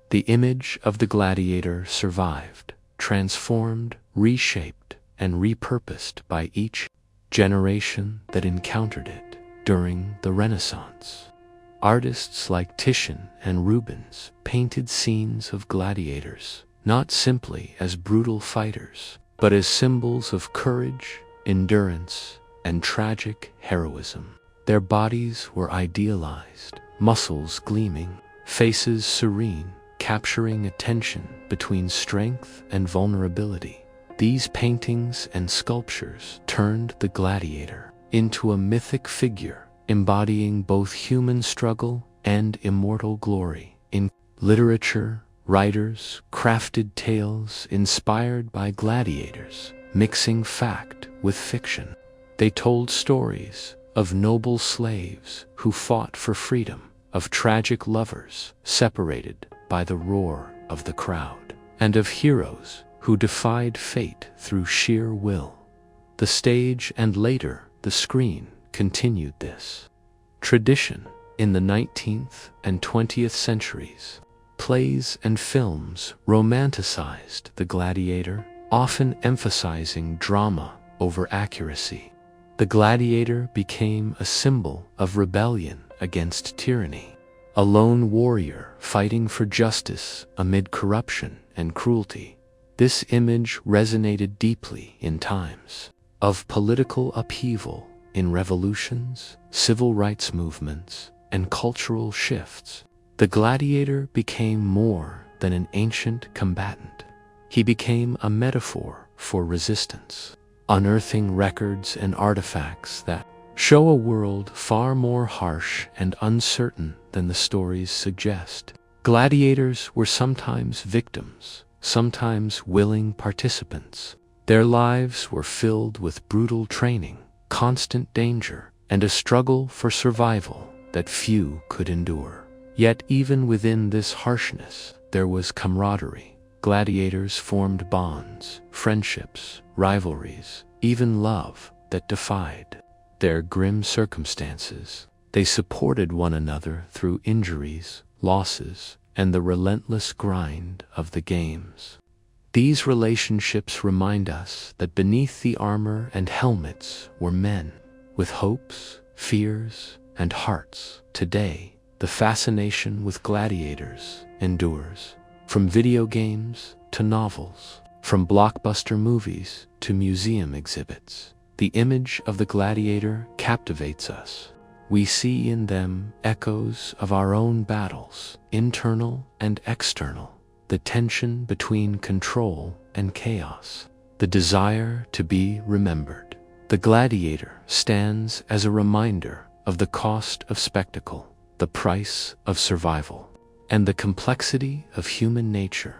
the image of the gladiator survived, transformed, reshaped, and repurposed by each generation that encountered it during the Renaissance. Artists like Titian and Rubens painted scenes of gladiators, not simply as brutal fighters, but as symbols of courage, endurance, and tragic heroism. Their bodies were idealized, muscles gleaming, faces serene, capturing a tension between strength and vulnerability. These paintings and sculptures turned the gladiator into a mythic figure, embodying both human struggle and immortal glory. In literature, writers crafted tales inspired by gladiators, mixing fact with fiction. They told stories of noble slaves who fought for freedom, of tragic lovers separated by the roar of the crowd, and of heroes who defied fate through sheer will. The stage and later the screen continued this tradition. In the 19th and 20th centuries, plays and films romanticized the gladiator, often emphasizing drama over accuracy. The gladiator became a symbol of rebellion against tyranny, a lone warrior fighting for justice amid corruption and cruelty. This image resonated deeply in times of political upheaval, in revolutions, civil rights movements, and cultural shifts. The gladiator became more than an ancient combatant. He became a metaphor for resistance, unearthing records and artifacts that show a world far more harsh and uncertain than the stories suggest. Gladiators were sometimes victims, sometimes willing participants. Their lives were filled with brutal training, constant danger, and a struggle for survival that few could endure. Yet even within this harshness, there was camaraderie. Gladiators formed bonds, friendships, rivalries, even love that defied their grim circumstances. They supported one another through injuries, losses, and the relentless grind of the games. These relationships remind us that beneath the armor and helmets were men, with hopes, fears, and hearts. Today, the fascination with gladiators endures. From video games to novels, from blockbuster movies to museum exhibits, the image of the gladiator captivates us. We see in them echoes of our own battles, internal and external, the tension between control and chaos, the desire to be remembered. The gladiator stands as a reminder of the cost of spectacle, the price of survival, and the complexity of human nature.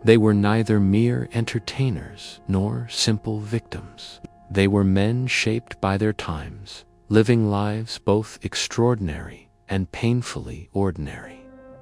They were neither mere entertainers nor simple victims. They were men shaped by their times, living lives both extraordinary and painfully ordinary.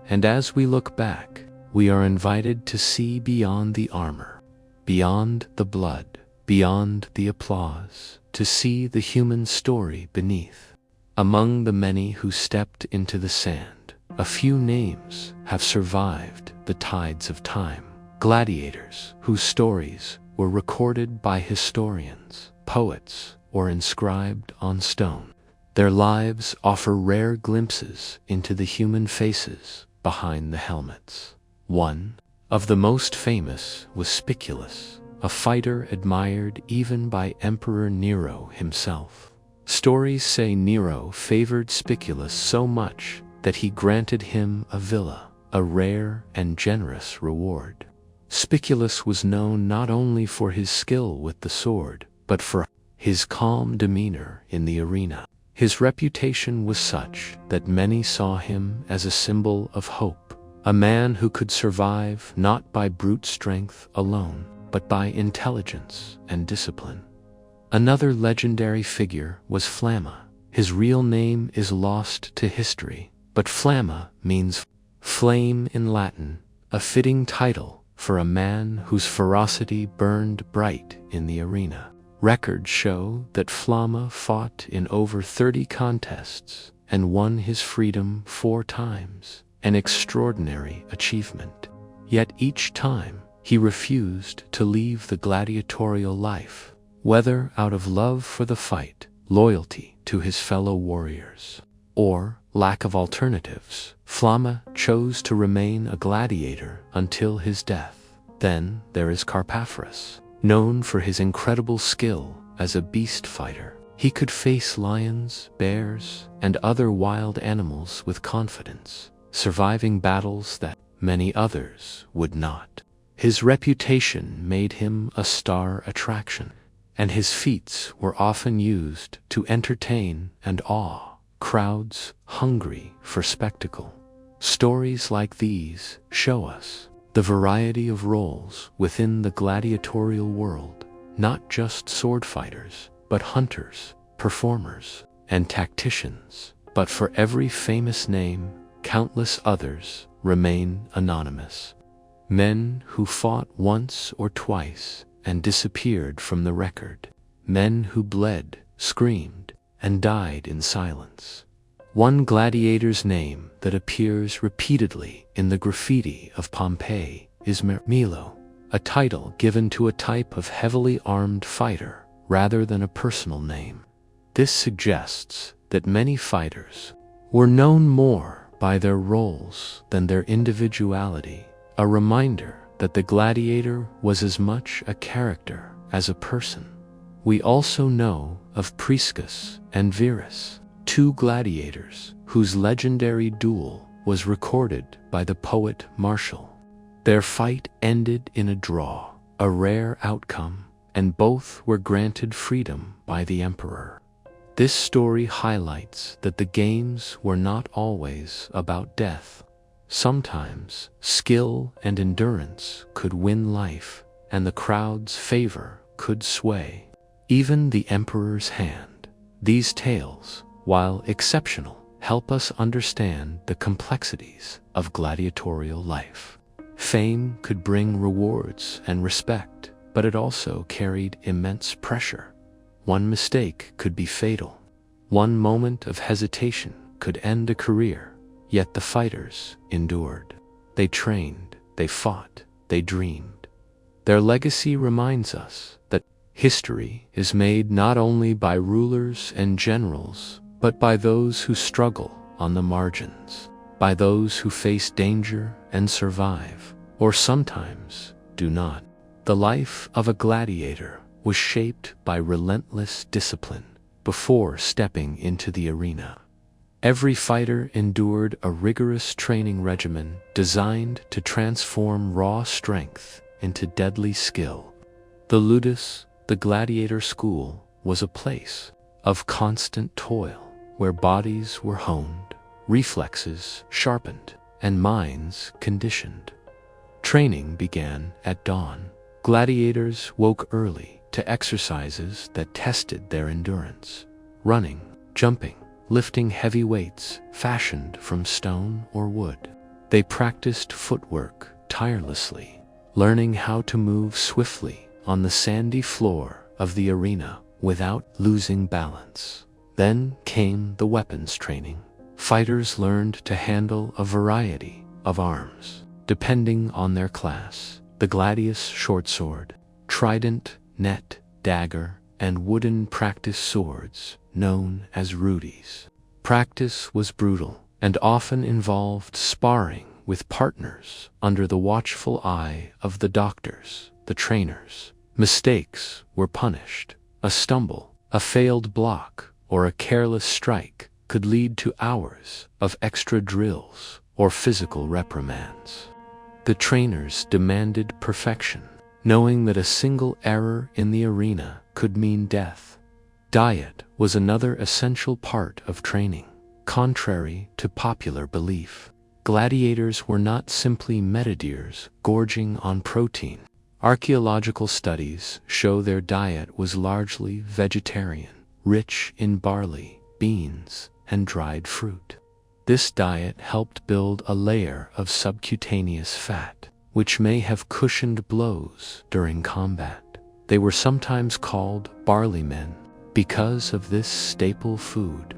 And as we look back, we are invited to see beyond the armor, beyond the blood, beyond the applause, to see the human story beneath. Among the many who stepped into the sand, a few names have survived the tides of time. Gladiators whose stories were recorded by historians, poets, or inscribed on stone. Their lives offer rare glimpses into the human faces behind the helmets. One of the most famous was Spiculus, a fighter admired even by Emperor Nero himself. Stories say Nero favored Spiculus so much that he granted him a villa, a rare and generous reward. Spiculus was known not only for his skill with the sword, but for his calm demeanor in the arena. His reputation was such that many saw him as a symbol of hope, a man who could survive not by brute strength alone, but by intelligence and discipline. Another legendary figure was Flamma. His real name is lost to history, but Flamma means flame in Latin, a fitting title for a man whose ferocity burned bright in the arena. Records show that Flamma fought in over 30 contests and won his freedom 4 times, an extraordinary achievement. Yet each time, he refused to leave the gladiatorial life, whether out of love for the fight, loyalty to his fellow warriors, or lack of alternatives. Flamma chose to remain a gladiator until his death. Then there is Carpaphorus, known for his incredible skill as a beast fighter. He could face lions, bears, and other wild animals with confidence, surviving battles that many others would not. His reputation made him a star attraction, and his feats were often used to entertain and awe crowds hungry for spectacle. Stories like these show us the variety of roles within the gladiatorial world, not just sword fighters, but hunters, performers, and tacticians. But for every famous name, countless others remain anonymous. Men who fought once or twice and disappeared from the record. Men who bled, screamed, and died in silence. One gladiator's name that appears repeatedly in the graffiti of Pompeii is Milo, a title given to a type of heavily armed fighter rather than a personal name. This suggests that many fighters were known more by their roles than their individuality, a reminder that the gladiator was as much a character as a person. We also know of Priscus and Verus, 2 gladiators whose legendary duel was recorded by the poet Martial. Their fight ended in a draw, a rare outcome, and both were granted freedom by the emperor. This story highlights that the games were not always about death. Sometimes skill and endurance could win life, and the crowd's favor could sway even the emperor's hand. These tales, while exceptional, help us understand the complexities of gladiatorial life. Fame could bring rewards and respect, but it also carried immense pressure. One mistake could be fatal. One moment of hesitation could end a career. Yet the fighters endured. They trained, they fought, they dreamed. Their legacy reminds us that history is made not only by rulers and generals, but by those who struggle on the margins, by those who face danger and survive, or sometimes do not. The life of a gladiator was shaped by relentless discipline before stepping into the arena. Every fighter endured a rigorous training regimen designed to transform raw strength into deadly skill. The ludus, the gladiator school, was a place of constant toil, where bodies were honed, reflexes sharpened, and minds conditioned. Training began at dawn. Gladiators woke early to exercises that tested their endurance. Running, jumping, lifting heavy weights fashioned from stone or wood. They practiced footwork tirelessly, learning how to move swiftly on the sandy floor of the arena without losing balance. Then came the weapons training. Fighters learned to handle a variety of arms, depending on their class: the gladius short sword, trident, net, dagger, and wooden practice swords known as rudies. Practice was brutal and often involved sparring with partners under the watchful eye of the doctors, the trainers. Mistakes were punished. A stumble, a failed block, or a careless strike could lead to hours of extra drills or physical reprimands. The trainers demanded perfection, knowing that a single error in the arena could mean death. Diet was another essential part of training. Contrary to popular belief, gladiators were not simply metadeers gorging on protein. Archaeological studies show their diet was largely vegetarian, rich in barley, beans, and dried fruit. This diet helped build a layer of subcutaneous fat, which may have cushioned blows during combat. They were sometimes called barley men because of this staple food.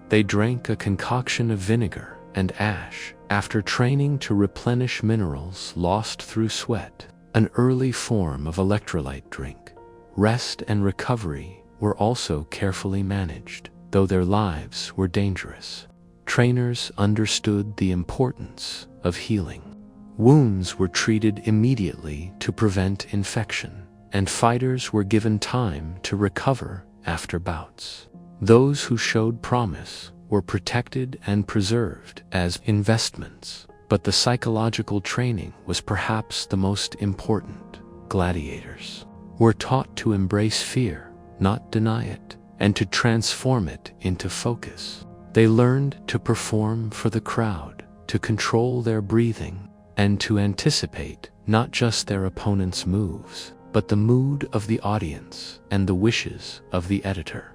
They drank a concoction of vinegar and ash after training to replenish minerals lost through sweat, an early form of electrolyte drink. Rest and recovery were also carefully managed, though their lives were dangerous. Trainers understood the importance of healing. Wounds were treated immediately to prevent infection, and fighters were given time to recover after bouts. Those who showed promise were protected and preserved as investments, but the psychological training was perhaps the most important. Gladiators were taught to embrace fear, not deny it, and to transform it into focus. They learned to perform for the crowd, to control their breathing, and to anticipate not just their opponent's moves, but the mood of the audience and the wishes of the editor.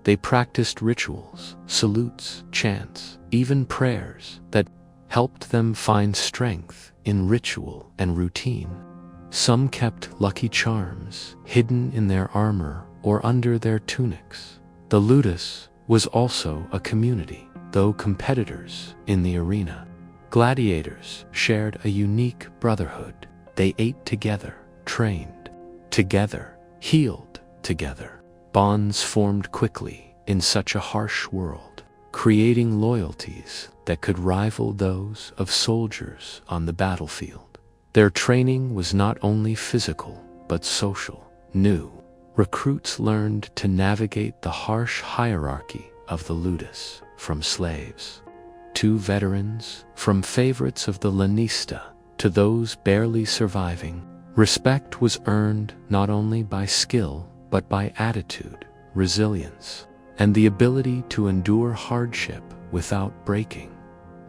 They practiced rituals, salutes, chants, even prayers that helped them find strength in ritual and routine. Some kept lucky charms hidden in their armor or under their tunics. The ludus was also a community, though competitors in the arena. Gladiators shared a unique brotherhood. They ate together, trained together, healed together. Bonds formed quickly in such a harsh world, creating loyalties that could rival those of soldiers on the battlefield. Their training was not only physical, but social. New recruits learned to navigate the harsh hierarchy of the ludus, from slaves to veterans, from favorites of the lanista to those barely surviving. Respect was earned not only by skill, but by attitude, resilience, and the ability to endure hardship without breaking.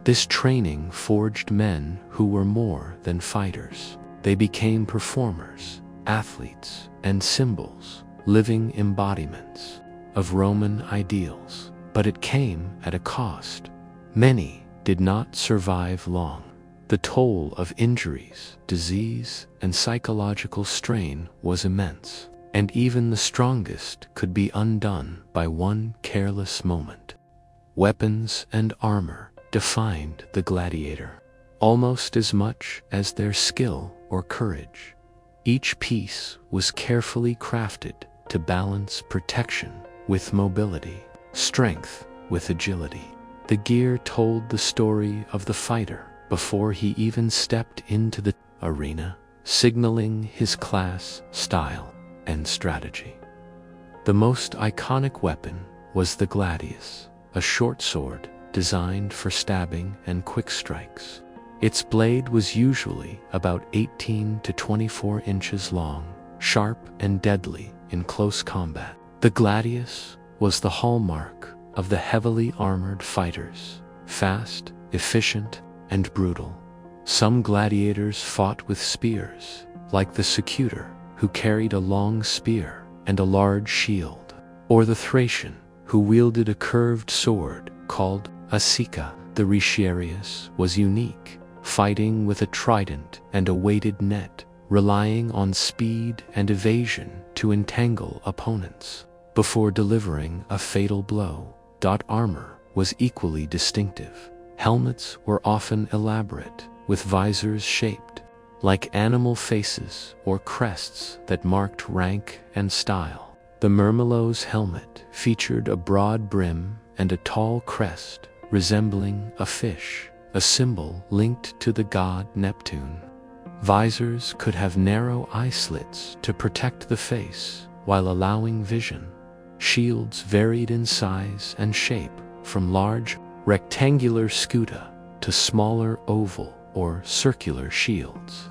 This training forged men who were more than fighters. They became performers, athletes, and symbols, living embodiments of Roman ideals. But it came at a cost. Many did not survive long. The toll of injuries, disease, and psychological strain was immense, and even the strongest could be undone by one careless moment. Weapons and armor defined the gladiator, almost as much as their skill or courage. Each piece was carefully crafted to balance protection with mobility, strength with agility. The gear told the story of the fighter before he even stepped into the arena, signaling his class, style, and strategy. The most iconic weapon was the gladius, a short sword designed for stabbing and quick strikes. Its blade was usually about 18 to 24 inches long, sharp and deadly in close combat. The gladius was the hallmark of the heavily armored fighters, fast, efficient, and brutal. Some gladiators fought with spears, like the secutor, who carried a long spear and a large shield, or the Thracian, who wielded a curved sword called a sica. The retiarius was unique, fighting with a trident and a weighted net, relying on speed and evasion to entangle opponents before delivering a fatal blow. Armor was equally distinctive. Helmets were often elaborate, with visors shaped like animal faces or crests that marked rank and style. The Murmillo's helmet featured a broad brim and a tall crest resembling a fish, a symbol linked to the god Neptune. Visors could have narrow eye slits to protect the face while allowing vision. Shields varied in size and shape, from large, rectangular scuta to smaller oval or circular shields.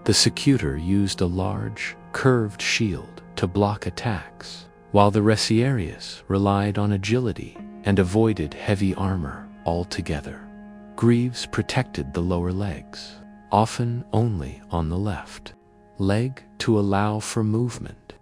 The secutor used a large, curved shield to block attacks, while the retiarius relied on agility and avoided heavy armor altogether. Greaves protected the lower legs, often only on the left leg to allow for movement.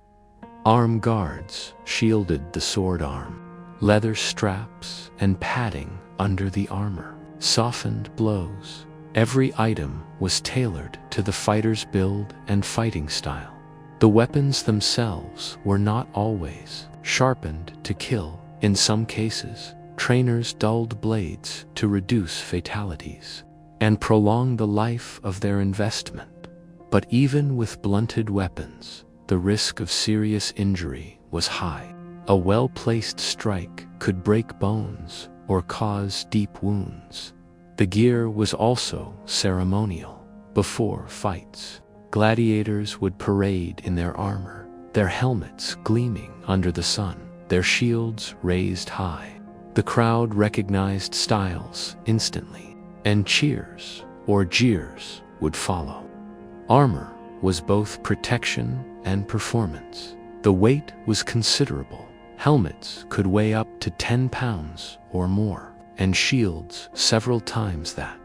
Arm guards shielded the sword arm. Leather straps and padding under the armor softened blows. Every item was tailored to the fighter's build and fighting style. The weapons themselves were not always sharpened to kill. In some cases, trainers dulled blades to reduce fatalities and prolong the life of their investment. But even with blunted weapons, the risk of serious injury was high. A well-placed strike could break bones or cause deep wounds. The gear was also ceremonial. Before fights, gladiators would parade in their armor, their helmets gleaming under the sun, their shields raised high. The crowd recognized styles instantly, and cheers or jeers would follow. Armor was both protection and performance. The weight was considerable. Helmets could weigh up to 10 pounds or more, and shields several times that.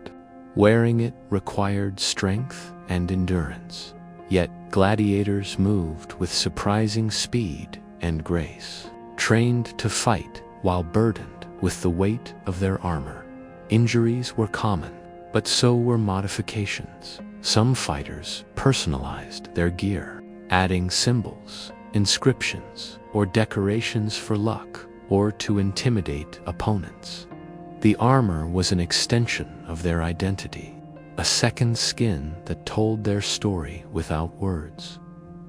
Wearing it required strength and endurance. Yet gladiators moved with surprising speed and grace, trained to fight while burdened with the weight of their armor. Injuries were common, but so were modifications. Some fighters personalized their gear, adding symbols, inscriptions, or decorations for luck or to intimidate opponents. The armor was an extension of their identity, a second skin that told their story without words.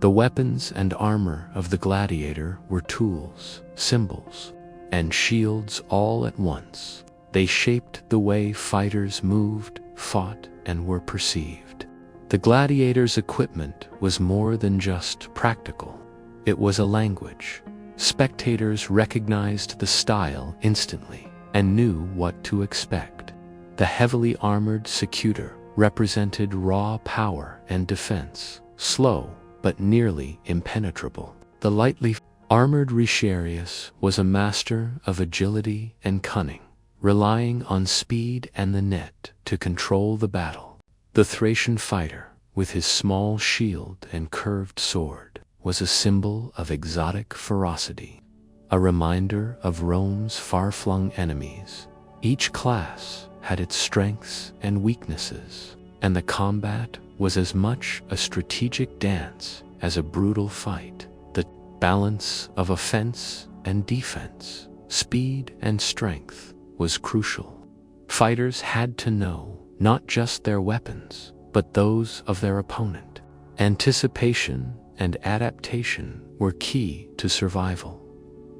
The weapons and armor of the gladiator were tools, symbols, and shields all at once. They shaped the way fighters moved, fought, and were perceived. The gladiator's equipment was more than just practical. It was a language. Spectators recognized the style instantly and knew what to expect. The heavily armored secutor represented raw power and defense, slow but nearly impenetrable. The lightly armored retiarius was a master of agility and cunning, relying on speed and the net to control the battle. The Thracian fighter, with his small shield and curved sword, was a symbol of exotic ferocity, a reminder of Rome's far-flung enemies. Each class had its strengths and weaknesses, and the combat was as much a strategic dance as a brutal fight. The balance of offense and defense, speed and strength, was crucial. Fighters had to know not just their weapons, but those of their opponent. Anticipation and adaptation were key to survival.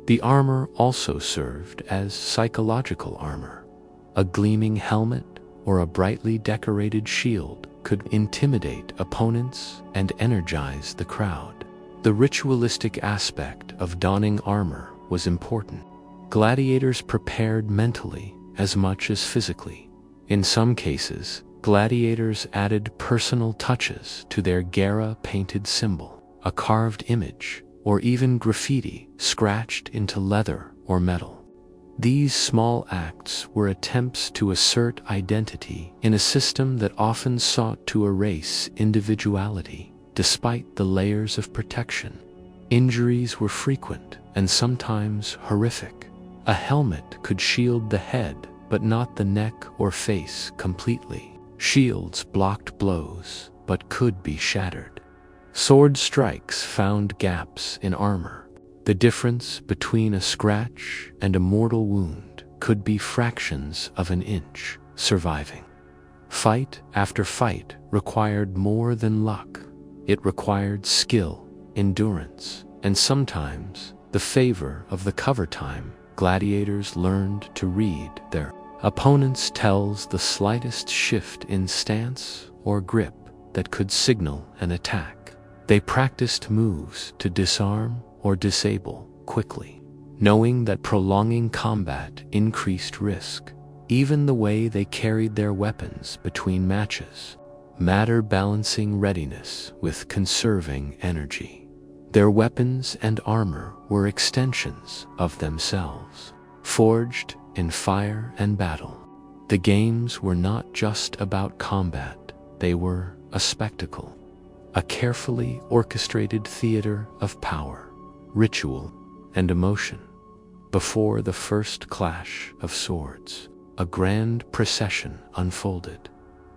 The armor also served as psychological armor. A gleaming helmet or a brightly decorated shield could intimidate opponents and energize the crowd. The ritualistic aspect of donning armor was important. Gladiators prepared mentally as much as physically. In some cases, gladiators added personal touches to their gara-painted symbol, a carved image, or even graffiti scratched into leather or metal. These small acts were attempts to assert identity in a system that often sought to erase individuality, despite the layers of protection. Injuries were frequent and sometimes horrific. A helmet could shield the head, but not the neck or face completely. Shields blocked blows, but could be shattered. Sword strikes found gaps in armor. The difference between a scratch and a mortal wound could be fractions of an inch, surviving. Fight after fight required more than luck. It required skill, endurance, and sometimes the favor of the cover time. Gladiators learned to read their opponents tells the slightest shift in stance or grip that could signal an attack. They practiced moves to disarm or disable quickly, knowing that prolonging combat increased risk. Even the way they carried their weapons between matches mattered, balancing readiness with conserving energy. Their weapons and armor were extensions of themselves, forged in fire and battle. The games were not just about combat, they were a spectacle, a carefully orchestrated theater of power, ritual, and emotion. Before the first clash of swords, a grand procession unfolded.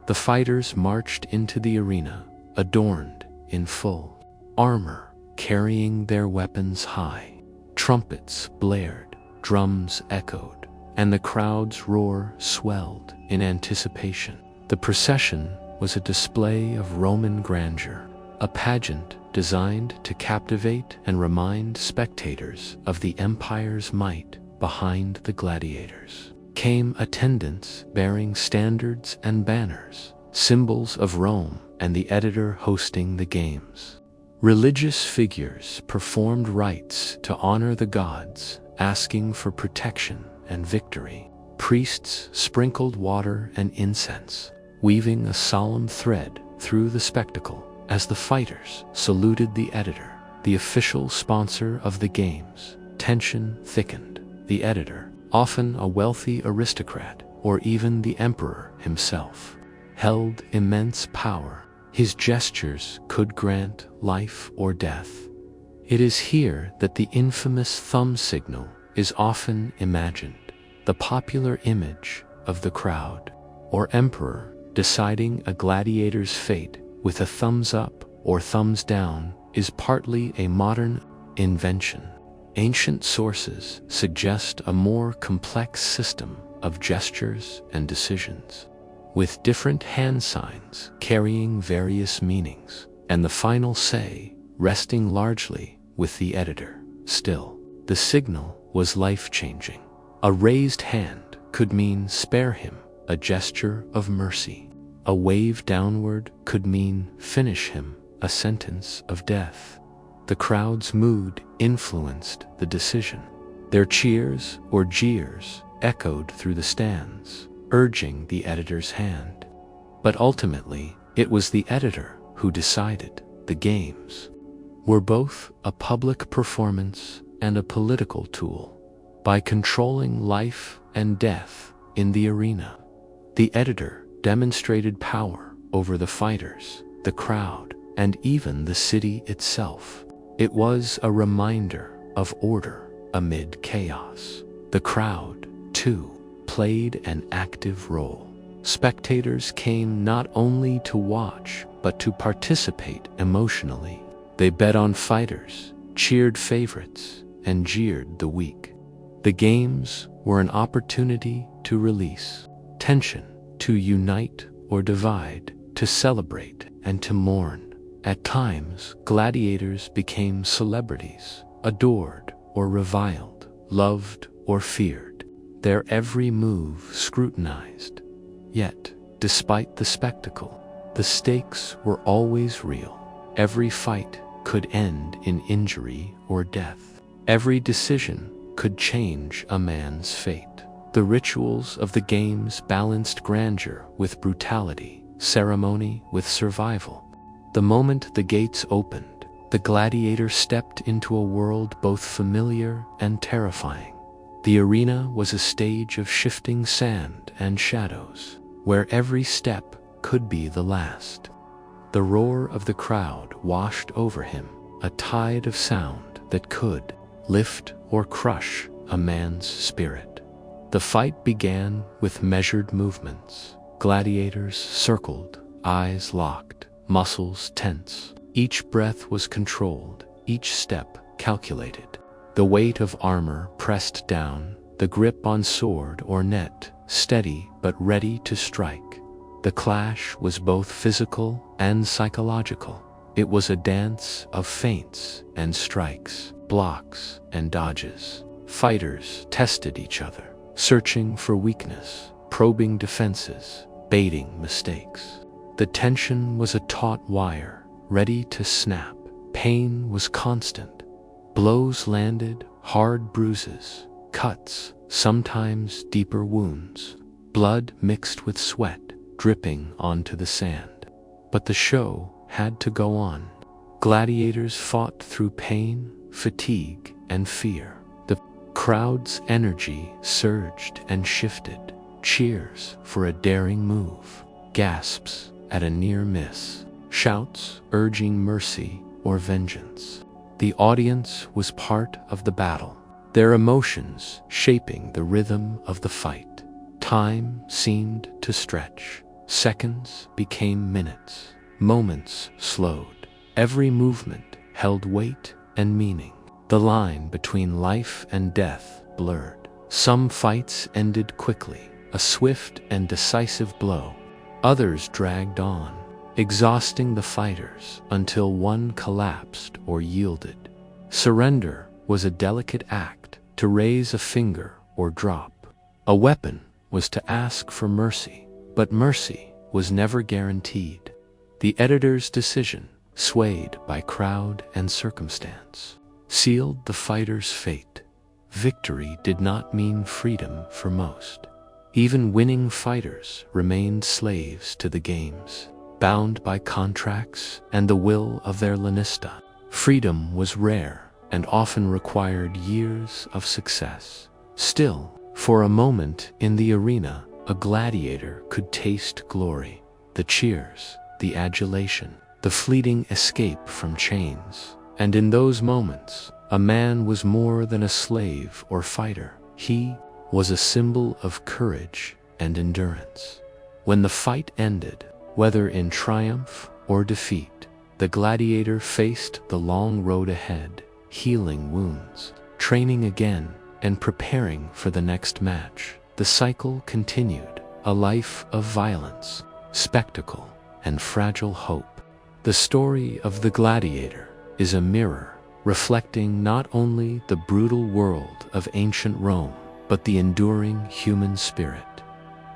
The fighters marched into the arena, adorned in full armor, carrying their weapons high. Trumpets blared, drums echoed, and the crowd's roar swelled in anticipation. The procession was a display of Roman grandeur, a pageant designed to captivate and remind spectators of the empire's might. Behind the gladiators came attendants bearing standards and banners, symbols of Rome and the editor hosting the games. Religious figures performed rites to honor the gods, asking for protection and victory. Priests sprinkled water and incense, weaving a solemn thread through the spectacle as the fighters saluted the editor, the official sponsor of the games. Tension thickened. The editor, often a wealthy aristocrat or even the emperor himself, held immense power. His gestures could grant life or death. It is here that the infamous thumb signal is often imagined, the popular image of the crowd or emperor deciding a gladiator's fate with a thumbs up or thumbs down is partly a modern invention. Ancient sources suggest a more complex system of gestures and decisions, with different hand signs carrying various meanings, and the final say resting largely with the editor. Still, the signal was life-changing. A raised hand could mean spare him, a gesture of mercy. A wave downward could mean finish him, a sentence of death. The crowd's mood influenced the decision. Their cheers or jeers echoed through the stands, urging the editor's hand. But ultimately, it was the editor who decided. The games were both a public performance and a political tool. By controlling life and death, in the arena. The editor demonstrated power over the fighters, the crowd, and even the city itself. It was a reminder of order amid chaos. The crowd, too, played an active role. Spectators came not only to watch, but to participate emotionally. They bet on fighters, cheered favorites, and jeered the weak. The games were an opportunity to release tension, to unite or divide, to celebrate and to mourn. At times, gladiators became celebrities, adored or reviled, loved or feared, their every move scrutinized. Yet, despite the spectacle, the stakes were always real. Every fight could end in injury or death. Every decision could change a man's fate. The rituals of the games balanced grandeur with brutality, ceremony with survival. The moment the gates opened, the gladiator stepped into a world both familiar and terrifying. The arena was a stage of shifting sand and shadows, where every step could be the last. The roar of the crowd washed over him, a tide of sound that could lift or crush a man's spirit. The fight began with measured movements. Gladiators circled, eyes locked, muscles tense. Each breath was controlled, each step calculated. The weight of armor pressed down, the grip on sword or net steady but ready to strike. The clash was both physical and psychological. It was a dance of feints and strikes, blocks and dodges. Fighters tested each other, searching for weakness, probing defenses, baiting mistakes. The tension was a taut wire, ready to snap. Pain was constant. Blows landed, hard bruises, cuts, sometimes deeper wounds. Blood mixed with sweat, dripping onto the sand. But the show had to go on. Gladiators fought through pain, fatigue, and fear. The crowd's energy surged and shifted. Cheers for a daring move, gasps at a near miss, shouts urging mercy or vengeance. The audience was part of the battle, their emotions shaping the rhythm of the fight. Time seemed to stretch. Seconds became minutes. Moments slowed. Every movement held weight and meaning. The line between life and death blurred. Some fights ended quickly, a swift and decisive blow. Others dragged on, exhausting the fighters until one collapsed or yielded. Surrender was a delicate act, to raise a finger or drop. A weapon was to ask for mercy, but mercy was never guaranteed. The editor's decision, swayed by crowd and circumstance, sealed the fighter's fate. Victory did not mean freedom for most. Even winning fighters remained slaves to the games, bound by contracts and the will of their lanista. Freedom was rare and often required years of success. Still, for a moment in the arena, a gladiator could taste glory. The cheers, the adulation, the fleeting escape from chains. And in those moments, a man was more than a slave or fighter. He was a symbol of courage and endurance. When the fight ended, whether in triumph or defeat, the gladiator faced the long road ahead, healing wounds, training again, and preparing for the next match. The cycle continued, a life of violence, spectacle, and fragile hope. The story of the gladiator is a mirror, reflecting not only the brutal world of ancient Rome, but the enduring human spirit.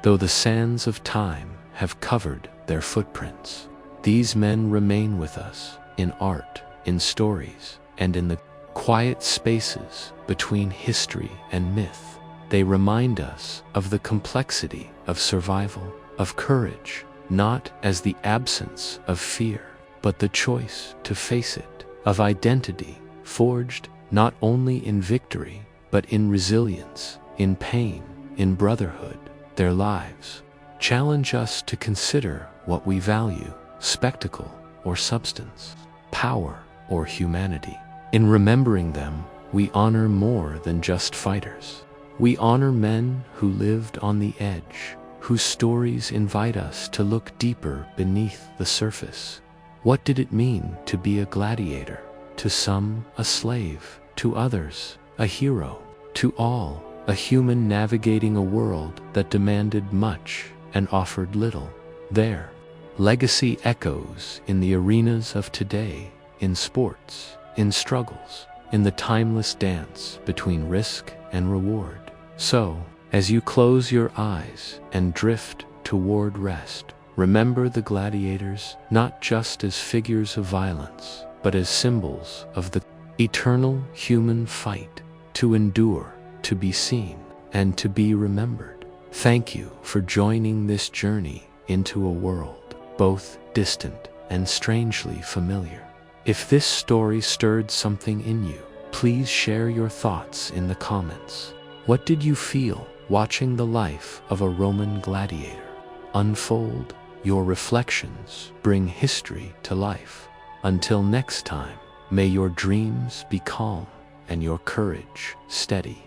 Though the sands of time have covered their footprints, these men remain with us in art, in stories, and in the quiet spaces between history and myth. They remind us of the complexity of survival, of courage, not as the absence of fear, but the choice to face it, of identity forged not only in victory, but in resilience, in pain, in brotherhood. their lives, challenge us to consider what we value: spectacle or substance, power or humanity. In remembering them, we honor more than just fighters. We honor men who lived on the edge, whose stories invite us to look deeper beneath the surface. What did it mean to be a gladiator? To some, a slave; to others, a hero; to all, a human navigating a world that demanded much and offered little. Their legacy echoes in the arenas of today, in sports, in struggles, in the timeless dance between risk and reward. So, as you close your eyes and drift toward rest, remember the gladiators not just as figures of violence, but as symbols of the eternal human fight to endure, to be seen, and to be remembered. Thank you for joining this journey into a world both distant and strangely familiar. If this story stirred something in you, please share your thoughts in the comments. What did you feel watching the life of a Roman gladiator unfold? Your reflections bring history to life. Until next time, may your dreams be calm and your courage steady.